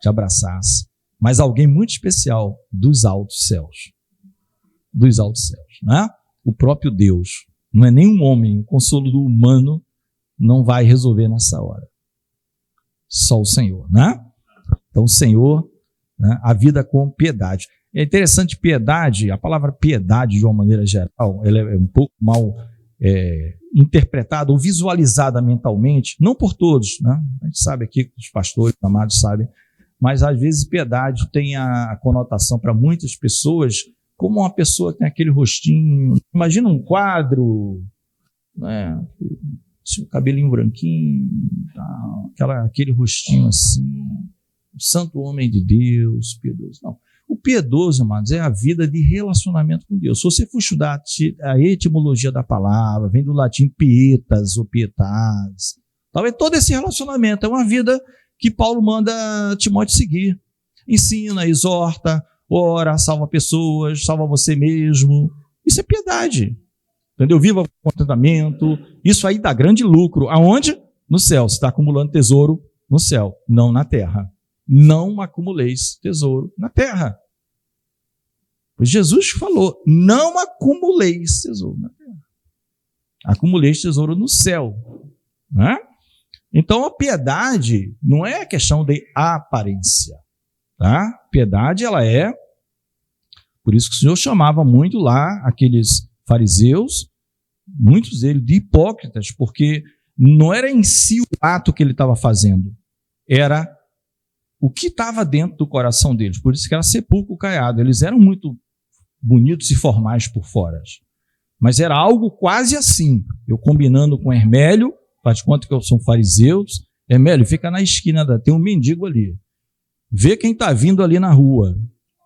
Speaker 1: te abraçasse, mas alguém muito especial dos altos céus. Dos altos céus, né? O próprio Deus. Não é nenhum homem. O consolo do humano não vai resolver nessa hora. Só o Senhor, né? Então, o Senhor, né, a vida com piedade. É interessante, piedade, a palavra piedade, de uma maneira geral, ela é um pouco mal interpretada ou visualizada mentalmente, não por todos, né? A gente sabe aqui, os pastores amados sabem, mas às vezes piedade tem a conotação para muitas pessoas como uma pessoa que tem aquele rostinho. Imagina um quadro né? O cabelinho branquinho, aquele rostinho assim, o santo homem de Deus, piedoso. Não. O piedoso, amados, é a vida de relacionamento com Deus. Se você for estudar a etimologia da palavra, vem do latim pietas ou pietas, talvez todo esse relacionamento é uma vida que Paulo manda Timóteo seguir. Ensina, exorta, ora, salva pessoas, salva você mesmo. Isso é piedade. Entendeu? Viva com contentamento. Isso aí dá grande lucro. Aonde? No céu. Você está acumulando tesouro no céu, não na terra. Não acumuleis tesouro na terra. Pois Jesus falou, não acumuleis tesouro na terra. Acumuleis tesouro no céu. Né? Então, a piedade não é questão de aparência. Tá? Piedade, ela é... Por isso que o Senhor chamava muito lá aqueles fariseus, muitos deles de hipócritas, porque não era em si o ato que ele estava fazendo, era o que estava dentro do coração deles. Por isso que era sepulcro caiado. Eles eram muito bonitos e formais por fora, mas era algo quase assim. Eu combinando com Hermélio, faz de conta que eu sou um fariseu. Hermélio, fica na esquina, tem um mendigo ali. Vê quem está vindo ali na rua.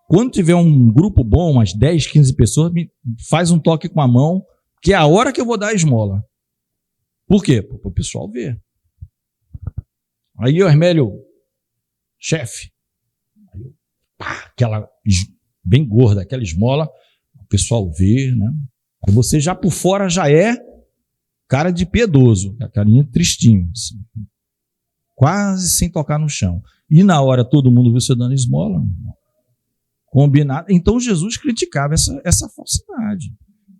Speaker 1: Quando tiver um grupo bom, umas 10, 15 pessoas, me faz um toque com a mão, que é a hora que eu vou dar a esmola. Por quê? Para o pessoal ver. Aí o Hermélio, chefe, aquela bem gorda, aquela esmola, o pessoal vê, né? Aí você já por fora já é cara de piedoso, a carinha tristinho, assim, quase sem tocar no chão. E na hora todo mundo viu você dando esmola, combinado. Então Jesus criticava essa falsidade.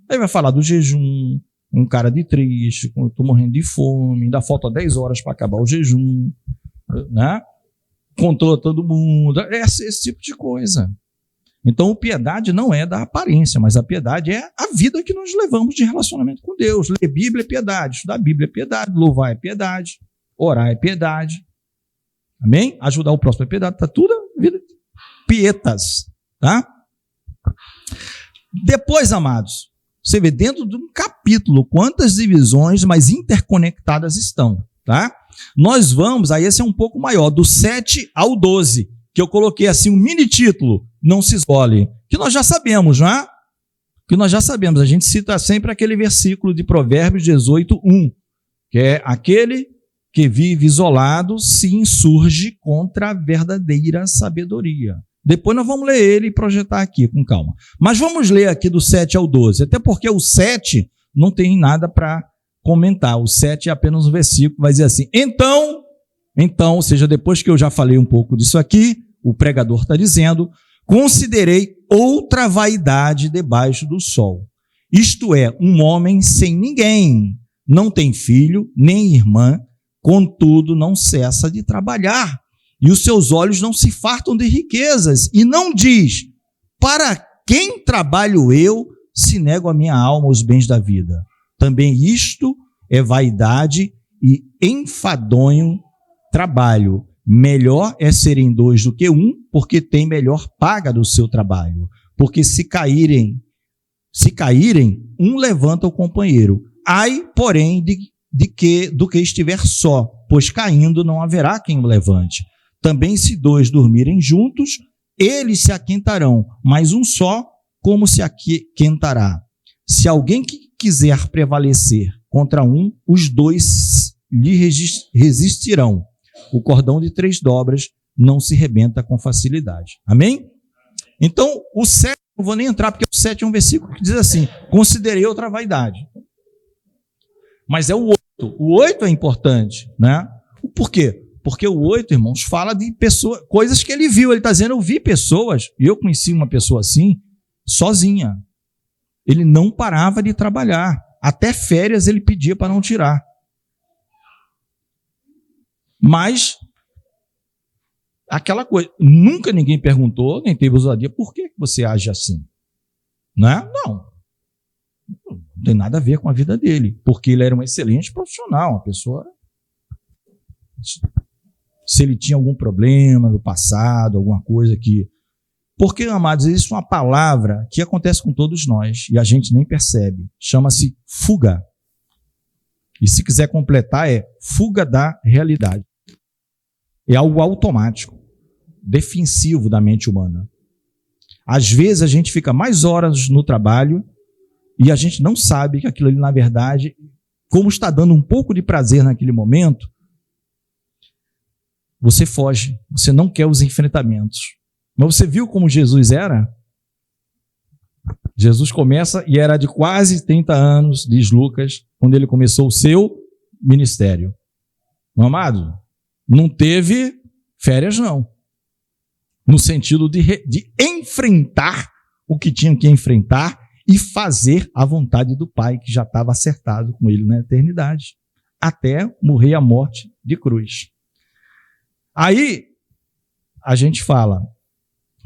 Speaker 1: Aí vai falar do jejum, um cara de triste, eu estou morrendo de fome, ainda falta 10 horas para acabar o jejum, né? Contou a todo mundo, esse tipo de coisa. Então, piedade não é da aparência, mas a piedade é a vida que nós levamos de relacionamento com Deus. Ler Bíblia é piedade, estudar Bíblia é piedade, louvar é piedade, orar é piedade. Amém? Ajudar o próximo é piedade, está tudo vida pietas, tá? Depois, amados, você vê dentro de um capítulo quantas divisões mais interconectadas estão, tá? Nós vamos, aí esse é um pouco maior, do 7 ao 12, que eu coloquei assim um mini título, não se escolhe, que nós já sabemos, não é? Que nós já sabemos, a gente cita sempre aquele versículo de Provérbios 18:1, que é aquele que vive isolado se insurge contra a verdadeira sabedoria. Depois nós vamos ler ele e projetar aqui com calma. Mas vamos ler aqui do 7 ao 12, até porque o 7 não tem nada para comentar. O 7 é apenas um versículo, vai dizer assim, então, ou seja, depois que eu já falei um pouco disso aqui, o pregador está dizendo, considerei outra vaidade debaixo do sol. Isto é, um homem sem ninguém, não tem filho, nem irmã, contudo não cessa de trabalhar, e os seus olhos não se fartam de riquezas, e não diz, para quem trabalho eu, se nego a minha alma os bens da vida. Também isto é vaidade e enfadonho trabalho. Melhor é serem 2 do que 1, porque tem melhor paga do seu trabalho. Porque se caírem, um levanta o companheiro. Ai, porém, do que estiver só, pois caindo não haverá quem o levante. Também se 2 dormirem juntos, eles se aquentarão, mas um só, como se aquentará? Se alguém quiser prevalecer contra um, os 2 lhe resistirão. O cordão de 3 dobras não se rebenta com facilidade. Amém? Então, o 7, não vou nem entrar, porque o 7 é um versículo que diz assim, considerei outra vaidade. Mas é o 8. O 8 é importante, né? Por quê? Porque o 8, irmãos, fala de pessoas, coisas que ele viu. Ele está dizendo, eu vi pessoas, e eu conheci uma pessoa assim, sozinha. Ele não parava de trabalhar. Até férias ele pedia para não tirar. Mas, aquela coisa, nunca ninguém perguntou, nem teve ousadia, por que você age assim? Né? Não tem nada a ver com a vida dele, porque ele era um excelente profissional, uma pessoa... Se ele tinha algum problema no passado, alguma coisa que... Porque, amados, existe uma palavra que acontece com todos nós, e a gente nem percebe, chama-se fuga. E se quiser completar, é fuga da realidade. É algo automático, defensivo da mente humana. Às vezes a gente fica mais horas no trabalho e a gente não sabe que aquilo ali, na verdade, como está dando um pouco de prazer naquele momento, você foge, você não quer os enfrentamentos. Mas você viu como Jesus era? Jesus começa e era de quase 30 anos, diz Lucas, quando ele começou o seu ministério. Meu amado, não teve férias, não. No sentido de enfrentar o que tinha que enfrentar e fazer a vontade do Pai, que já estava acertado com ele na eternidade, até morrer a morte de cruz. Aí a gente fala,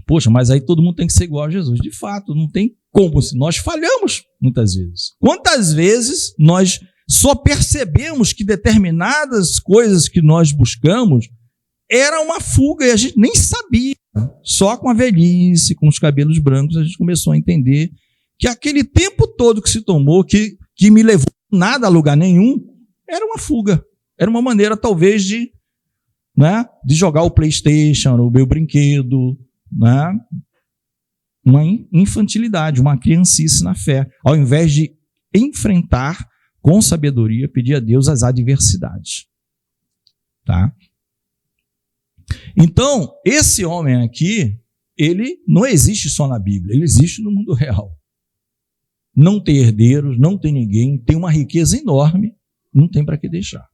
Speaker 1: poxa, mas aí todo mundo tem que ser igual a Jesus. De fato, não tem como. Nós falhamos muitas vezes. Quantas vezes nós só percebemos que determinadas coisas que nós buscamos era uma fuga e a gente nem sabia. Só com a velhice, com os cabelos brancos, a gente começou a entender que aquele tempo todo que se tomou, que me levou nada a lugar nenhum, era uma fuga. Era uma maneira, talvez, de jogar o PlayStation, o meu brinquedo, né? Uma infantilidade, uma criancice na fé, ao invés de enfrentar com sabedoria, pedir a Deus as adversidades. Tá? Então, esse homem aqui, ele não existe só na Bíblia, ele existe no mundo real. Não tem herdeiros, não tem ninguém, tem uma riqueza enorme, não tem para que deixar.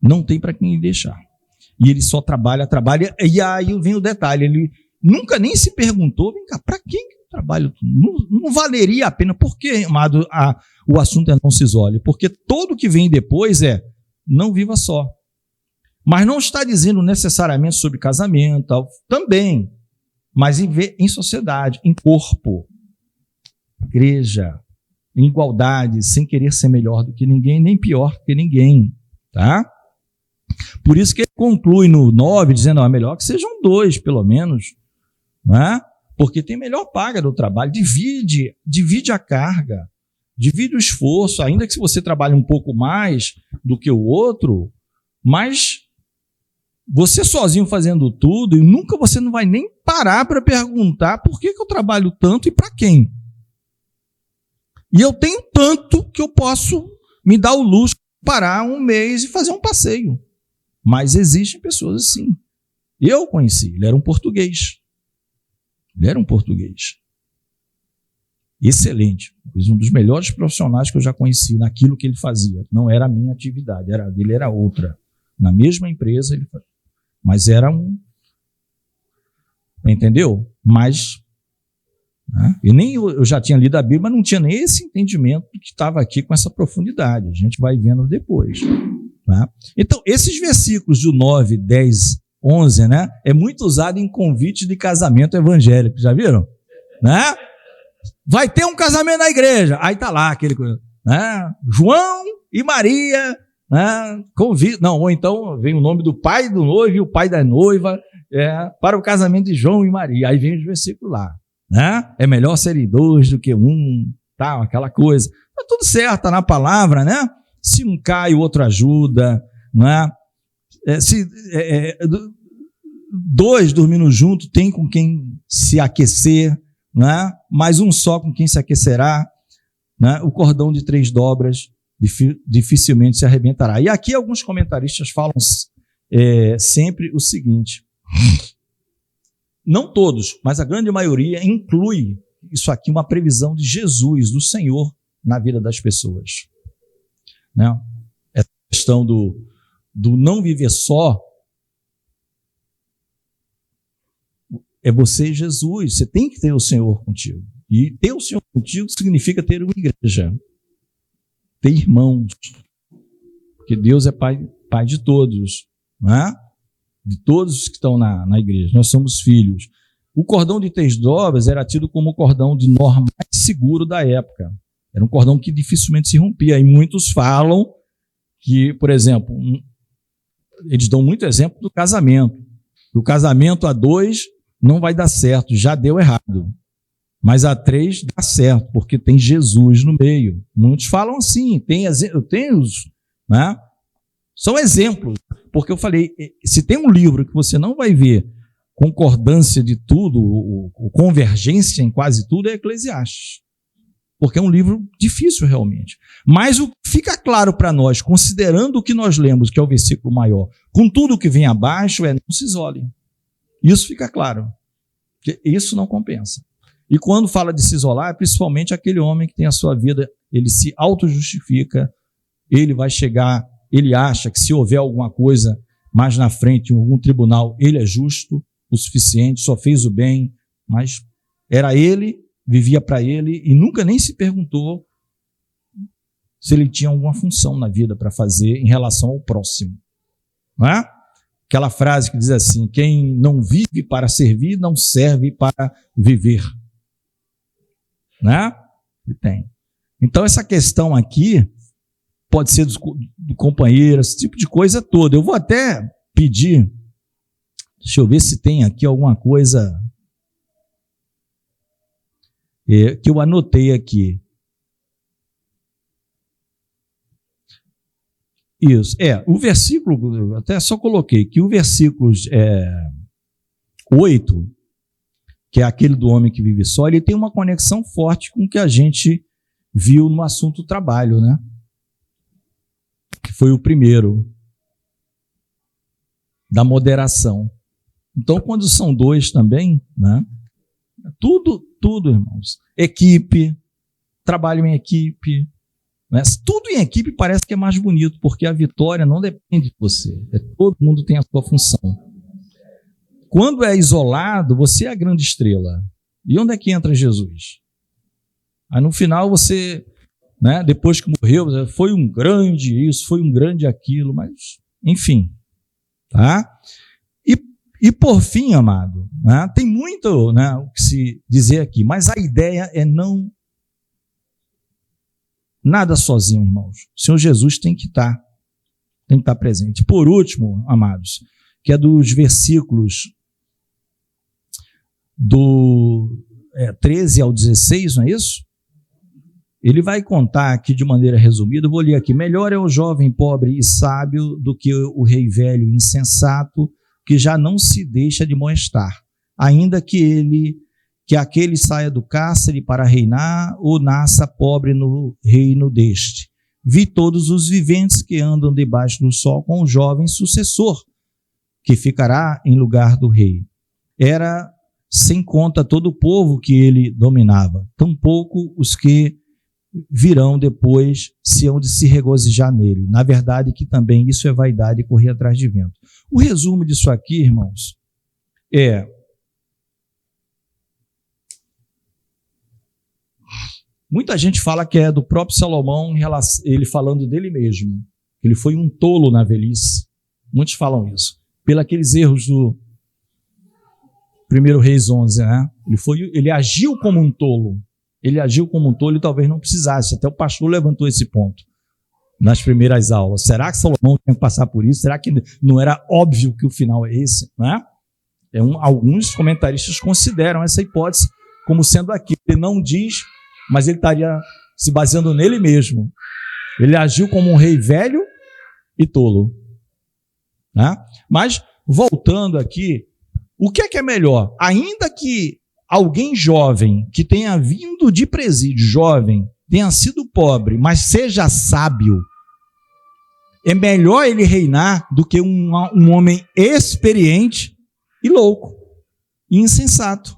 Speaker 1: Não tem para quem deixar. E ele só trabalha, e aí vem o detalhe, ele nunca nem se perguntou, vem cá, para quem eu trabalho? Não valeria a pena. Por que, amado, o assunto é não se isole? Porque tudo que vem depois é, não viva só. Mas não está dizendo necessariamente sobre casamento, também, mas em sociedade, em corpo, igreja, em igualdade, sem querer ser melhor do que ninguém, nem pior do que ninguém, tá? Por isso que ele conclui no 9, dizendo, é melhor que sejam 2, pelo menos, né? Porque tem melhor paga do trabalho, divide a carga, divide o esforço, ainda que se você trabalhe um pouco mais do que o outro, mas você sozinho fazendo tudo, e nunca você não vai nem parar para perguntar por que eu trabalho tanto e para quem. E eu tenho tanto que eu posso me dar o luxo de parar um mês e fazer um passeio. Mas existem pessoas assim. Eu conheci, ele era um português. Excelente. Um dos melhores profissionais que eu já conheci naquilo que ele fazia. Não era a minha atividade, dele era outra. Na mesma empresa, ele fazia. Mas era um... Entendeu? Mas... E nem eu já tinha lido a Bíblia, mas não tinha nem esse entendimento que estava aqui com essa profundidade. A gente vai vendo depois. Tá? Então, esses versículos do 9, 10, 11, né, é muito usado em convite de casamento evangélico. Já viram? Né? Vai ter um casamento na igreja. Aí está lá aquele... Né? João e Maria... né? Convite. Não, ou então vem o nome do pai do noivo e o pai da noiva para o casamento de João e Maria. Aí vem os versículos lá. Né? É melhor serem 2 do que 1, tal, aquela coisa. Tá tudo certo, tá na palavra, né? Se um cai, o outro ajuda, né? Se 2 dormindo junto, tem com quem se aquecer, né? Mas um só com quem se aquecerá, né? O cordão de 3 dobras dificilmente se arrebentará. E aqui alguns comentaristas falam sempre o seguinte... Não todos, mas a grande maioria inclui isso aqui, uma previsão de Jesus, do Senhor, na vida das pessoas. Né? Essa questão do não viver só, é você e Jesus, você tem que ter o Senhor contigo. E ter o Senhor contigo significa ter uma igreja, ter irmãos, porque Deus é pai de todos, né? De todos os que estão na igreja, nós somos filhos. O cordão de 3 dobras era tido como o cordão de nó mais seguro da época. Era um cordão que dificilmente se rompia. E muitos falam que, por exemplo, eles dão muito exemplo do casamento. O casamento a 2 não vai dar certo, já deu errado. Mas a 3 dá certo, porque tem Jesus no meio. Muitos falam assim, eu tenho os, né? São exemplos, porque eu falei, se tem um livro que você não vai ver concordância de tudo, convergência em quase tudo, é Eclesiastes. Porque é um livro difícil realmente. Mas o que fica claro para nós, considerando o que nós lemos, que é o versículo maior, com tudo que vem abaixo, não se isole. Isso fica claro. Porque isso não compensa. E quando fala de se isolar, é principalmente aquele homem que tem a sua vida, ele se auto-justifica, ele vai chegar, ele acha que se houver alguma coisa mais na frente, em algum tribunal, ele é justo o suficiente, só fez o bem, mas era ele, vivia para ele e nunca nem se perguntou se ele tinha alguma função na vida para fazer em relação ao próximo. Não é? Aquela frase que diz assim, quem não vive para servir, não serve para viver. Né? E tem. Então essa questão aqui pode ser do companheiro, esse tipo de coisa toda. Eu vou até pedir, deixa eu ver se tem aqui alguma coisa que eu anotei aqui. Isso, o versículo, até só coloquei que o versículo 8, que é aquele do homem que vive só, ele tem uma conexão forte com o que a gente viu no assunto trabalho, né? Que foi o primeiro, da moderação. Então, quando são dois também, né? Tudo, irmãos. Equipe, trabalho em equipe, né? Tudo em equipe parece que é mais bonito, porque a vitória não depende de você. Todo mundo tem a sua função. Quando é isolado, você é a grande estrela. E onde é que entra Jesus? Aí no final você, né, depois que morreu, foi um grande isso, foi um grande aquilo, mas enfim, tá? E por fim, amado, né, tem muito, né, o que se dizer aqui, mas a ideia é não nada sozinho, irmãos. O Senhor Jesus tem que estar presente. Por último, amados, que é dos versículos do 13 ao 16, não é isso? Ele vai contar aqui de maneira resumida, eu vou ler aqui. Melhor é o jovem pobre e sábio do que o rei velho e insensato, que já não se deixa de molestar, ainda que aquele saia do cárcere para reinar ou nasça pobre no reino deste. Vi todos os viventes que andam debaixo do sol com o jovem sucessor, que ficará em lugar do rei. Era sem conta todo o povo que ele dominava, tampouco os que virão depois se hão de se regozijar nele. Na verdade que também isso é vaidade e correr atrás de vento. O resumo disso aqui, irmãos, muita gente fala que é do próprio Salomão, ele falando dele mesmo. Ele foi um tolo na velhice. Muitos falam isso. Pelos aqueles erros do 1 Reis 11, né? Ele agiu como um tolo. Ele agiu como um tolo e talvez não precisasse. Até o pastor levantou esse ponto nas primeiras aulas. Será que Salomão tinha que passar por isso? Será que não era óbvio que o final é esse? Né? Alguns comentaristas consideram essa hipótese como sendo aqui. Ele não diz, mas ele estaria se baseando nele mesmo. Ele agiu como um rei velho e tolo. Né? Mas, voltando aqui, o que é melhor? Ainda que alguém jovem, que tenha vindo de presídio, jovem, tenha sido pobre, mas seja sábio, é melhor ele reinar do que um homem experiente e louco, e insensato.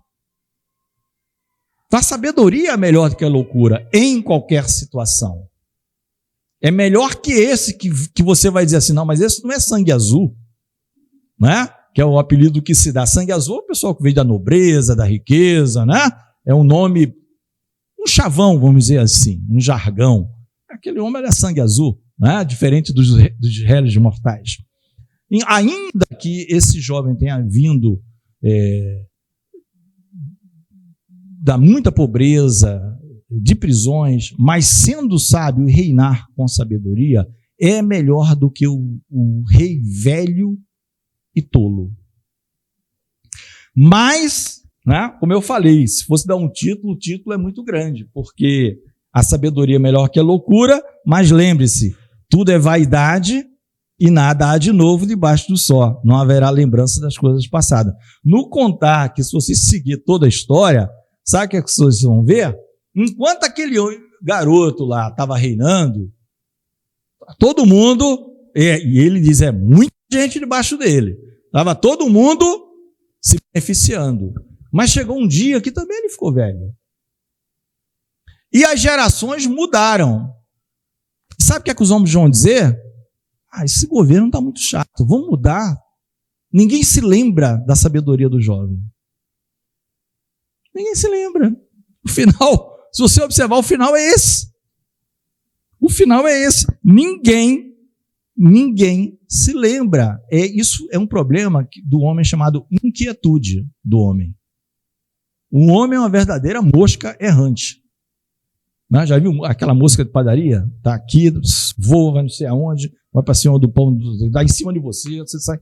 Speaker 1: A sabedoria é melhor do que a loucura, em qualquer situação. É melhor que esse que você vai dizer assim, não, mas esse não é sangue azul, né? Que é o apelido que se dá. Sangue azul é o pessoal que veio da nobreza, da riqueza, né? É um nome, um chavão, vamos dizer assim, um jargão. Aquele homem era sangue azul, né? Diferente dos réis mortais. E ainda que esse jovem tenha vindo da muita pobreza, de prisões, mas sendo sábio e reinar com sabedoria, é melhor do que o rei velho e tolo. Mas, Né? Como eu falei, se fosse dar um título, o título é muito grande, porque a sabedoria é melhor que a loucura, mas lembre-se, tudo é vaidade e nada há de novo debaixo do sol. Não haverá lembrança das coisas passadas. No contar que, se você seguir toda a história, sabe o que as pessoas vão ver? Enquanto aquele garoto lá estava reinando, todo mundo, e ele diz, muita gente debaixo dele, estava todo mundo se beneficiando. Mas chegou um dia que também ele ficou velho. E as gerações mudaram. Sabe o que é que os homens vão dizer? Esse governo está muito chato, vamos mudar. Ninguém se lembra da sabedoria do jovem. Ninguém se lembra. O final, se você observar, o final é esse. O final é esse. Ninguém se lembra. Isso é um problema do homem chamado inquietude do homem. O homem é uma verdadeira mosca errante. Já viu aquela mosca de padaria? Está aqui, voa, vai não sei aonde, vai para cima do pão, dá em cima de você sai.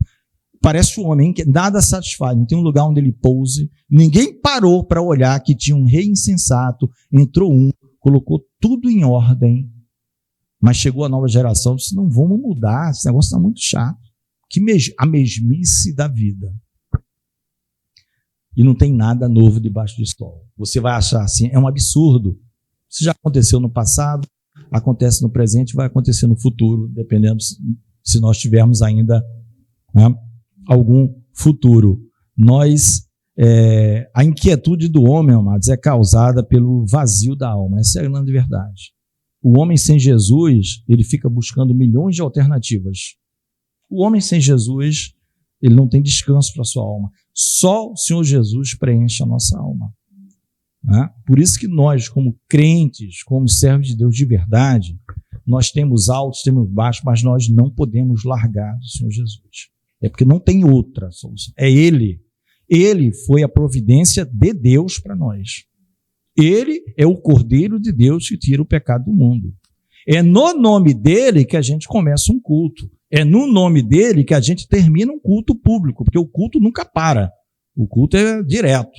Speaker 1: Parece um homem que nada satisfaz, não tem um lugar onde ele pouse. Ninguém parou para olhar que tinha um rei insensato, entrou colocou tudo em ordem, mas chegou a nova geração e disse, não vamos mudar, esse negócio está muito chato. A mesmice da vida. E não tem nada novo debaixo do sol. Você vai achar assim, é um absurdo. Isso já aconteceu no passado, acontece no presente, vai acontecer no futuro, dependendo se nós tivermos ainda, né, algum futuro. A inquietude do homem, amados, é causada pelo vazio da alma. Essa é a grande verdade. O homem sem Jesus, ele fica buscando milhões de alternativas. O homem sem Jesus, ele não tem descanso para a sua alma. Só o Senhor Jesus preenche a nossa alma. Né? Por isso que nós, como crentes, como servos de Deus de verdade, nós temos altos, temos baixos, mas nós não podemos largar do Senhor Jesus. É porque não tem outra solução. É Ele. Ele foi a providência de Deus para nós. Ele é o Cordeiro de Deus que tira o pecado do mundo. É no nome dele que a gente começa um culto. É no nome dele que a gente termina um culto público, porque o culto nunca para. O culto é direto.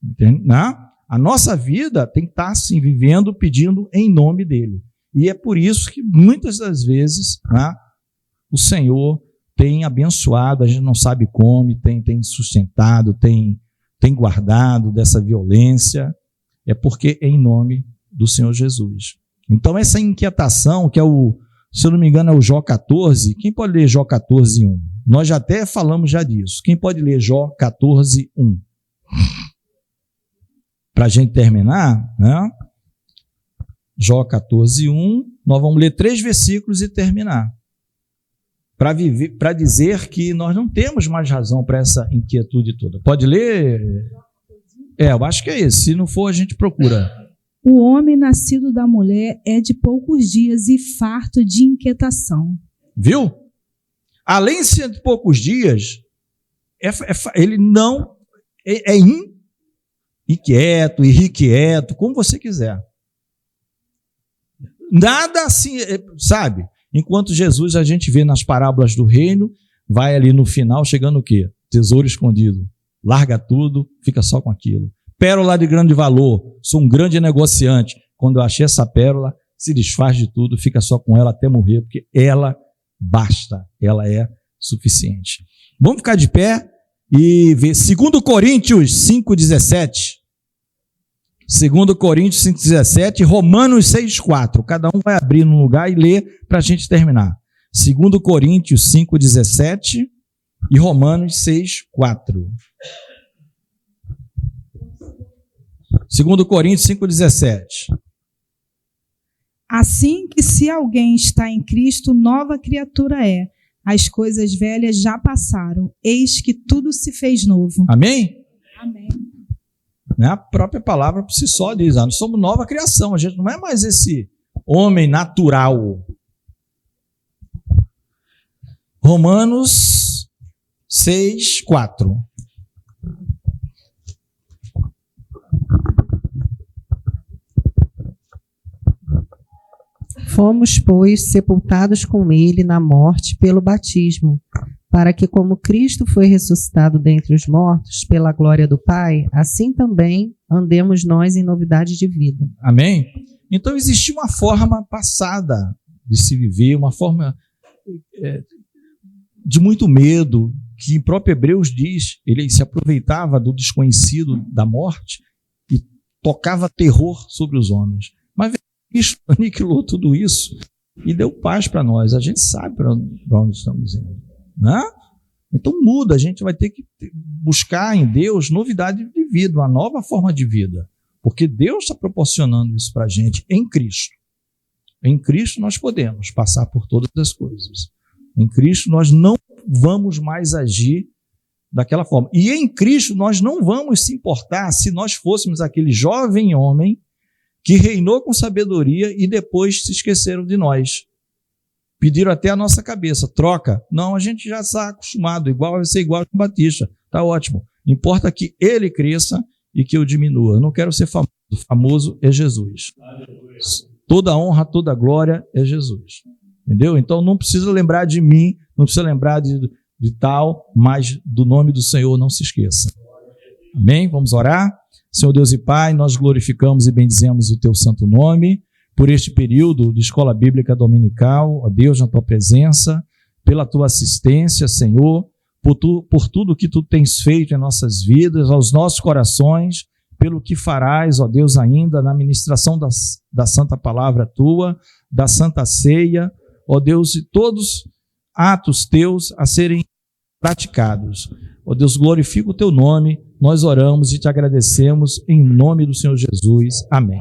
Speaker 1: Entende? A nossa vida tem que estar assim, vivendo, pedindo em nome dele. E é por isso que muitas das vezes o Senhor tem abençoado, a gente não sabe como, tem sustentado, tem guardado dessa violência. É porque é em nome do Senhor Jesus. Então essa inquietação, que é se eu não me engano, é o Jó 14. Quem pode ler Jó 14, 1? Nós já até falamos disso. Quem pode ler Jó 14, 1? Para a gente terminar, né? Jó 14, 1. Nós vamos ler 3 versículos e terminar. Para dizer que nós não temos mais razão para essa inquietude toda. Pode ler? Eu acho que é esse. Se não for, a gente procura.
Speaker 2: O homem nascido da mulher é de poucos dias e farto de inquietação.
Speaker 1: Viu? Além de ser de poucos dias, ele não é inquieto, irrequieto, como você quiser. Nada assim, sabe? Enquanto Jesus, a gente vê nas parábolas do reino, vai ali no final, chegando o quê? Tesouro escondido. Larga tudo, fica só com aquilo. Pérola de grande valor, sou um grande negociante. Quando eu achei essa pérola, se desfaz de tudo, fica só com ela até morrer, porque ela basta, ela é suficiente. Vamos ficar de pé e ver 2 Coríntios 5,17. 2 Coríntios 5,17 e Romanos 6,4. Cada um vai abrir num lugar e ler para a gente terminar. 2 Coríntios 5,17 e Romanos 6,4. 2 Coríntios 5,17.
Speaker 2: Assim que se alguém está em Cristo, nova criatura é. As coisas velhas já passaram, eis que tudo se fez novo.
Speaker 1: Amém?
Speaker 2: Amém.
Speaker 1: A própria palavra por si só diz, nós somos nova criação, a gente não é mais esse homem natural. Romanos 6,4.
Speaker 3: Fomos, pois, sepultados com ele na morte pelo batismo, para que, como Cristo foi ressuscitado dentre os mortos pela glória do Pai, assim também andemos nós em novidade de vida.
Speaker 1: Amém? Então existia uma forma passada de se viver, uma forma de muito medo, que o próprio Hebreus diz, ele se aproveitava do desconhecido, da morte, e tocava terror sobre os homens. Mas Cristo aniquilou tudo isso e deu paz para nós. A gente sabe para onde estamos indo, né? Então muda, a gente vai ter que buscar em Deus novidade de vida, uma nova forma de vida, porque Deus está proporcionando isso para a gente em Cristo. Em Cristo nós podemos passar por todas as coisas. Em Cristo nós não vamos mais agir daquela forma. E em Cristo nós não vamos se importar se nós fôssemos aquele jovem homem que reinou com sabedoria e depois se esqueceram de nós. Pediram até a nossa cabeça, troca. Não, a gente já está acostumado, vai ser igual com Batista. Está ótimo. Importa que ele cresça e que eu diminua. Eu não quero ser famoso. Famoso é Jesus. Toda honra, toda glória é Jesus. Entendeu? Então não precisa lembrar de mim, não precisa lembrar de tal, mas do nome do Senhor não se esqueça. Amém? Vamos orar? Senhor Deus e Pai, nós glorificamos e bendizemos o teu santo nome por este período de escola bíblica dominical, ó Deus, na tua presença, pela tua assistência, Senhor, por tudo que tu tens feito em nossas vidas, aos nossos corações, pelo que farás, ó Deus, ainda na ministração da santa palavra tua, da santa ceia, ó Deus, e todos atos teus a serem praticados. Ó Deus, glorifica o teu nome, nós oramos e te agradecemos em nome do Senhor Jesus. Amém.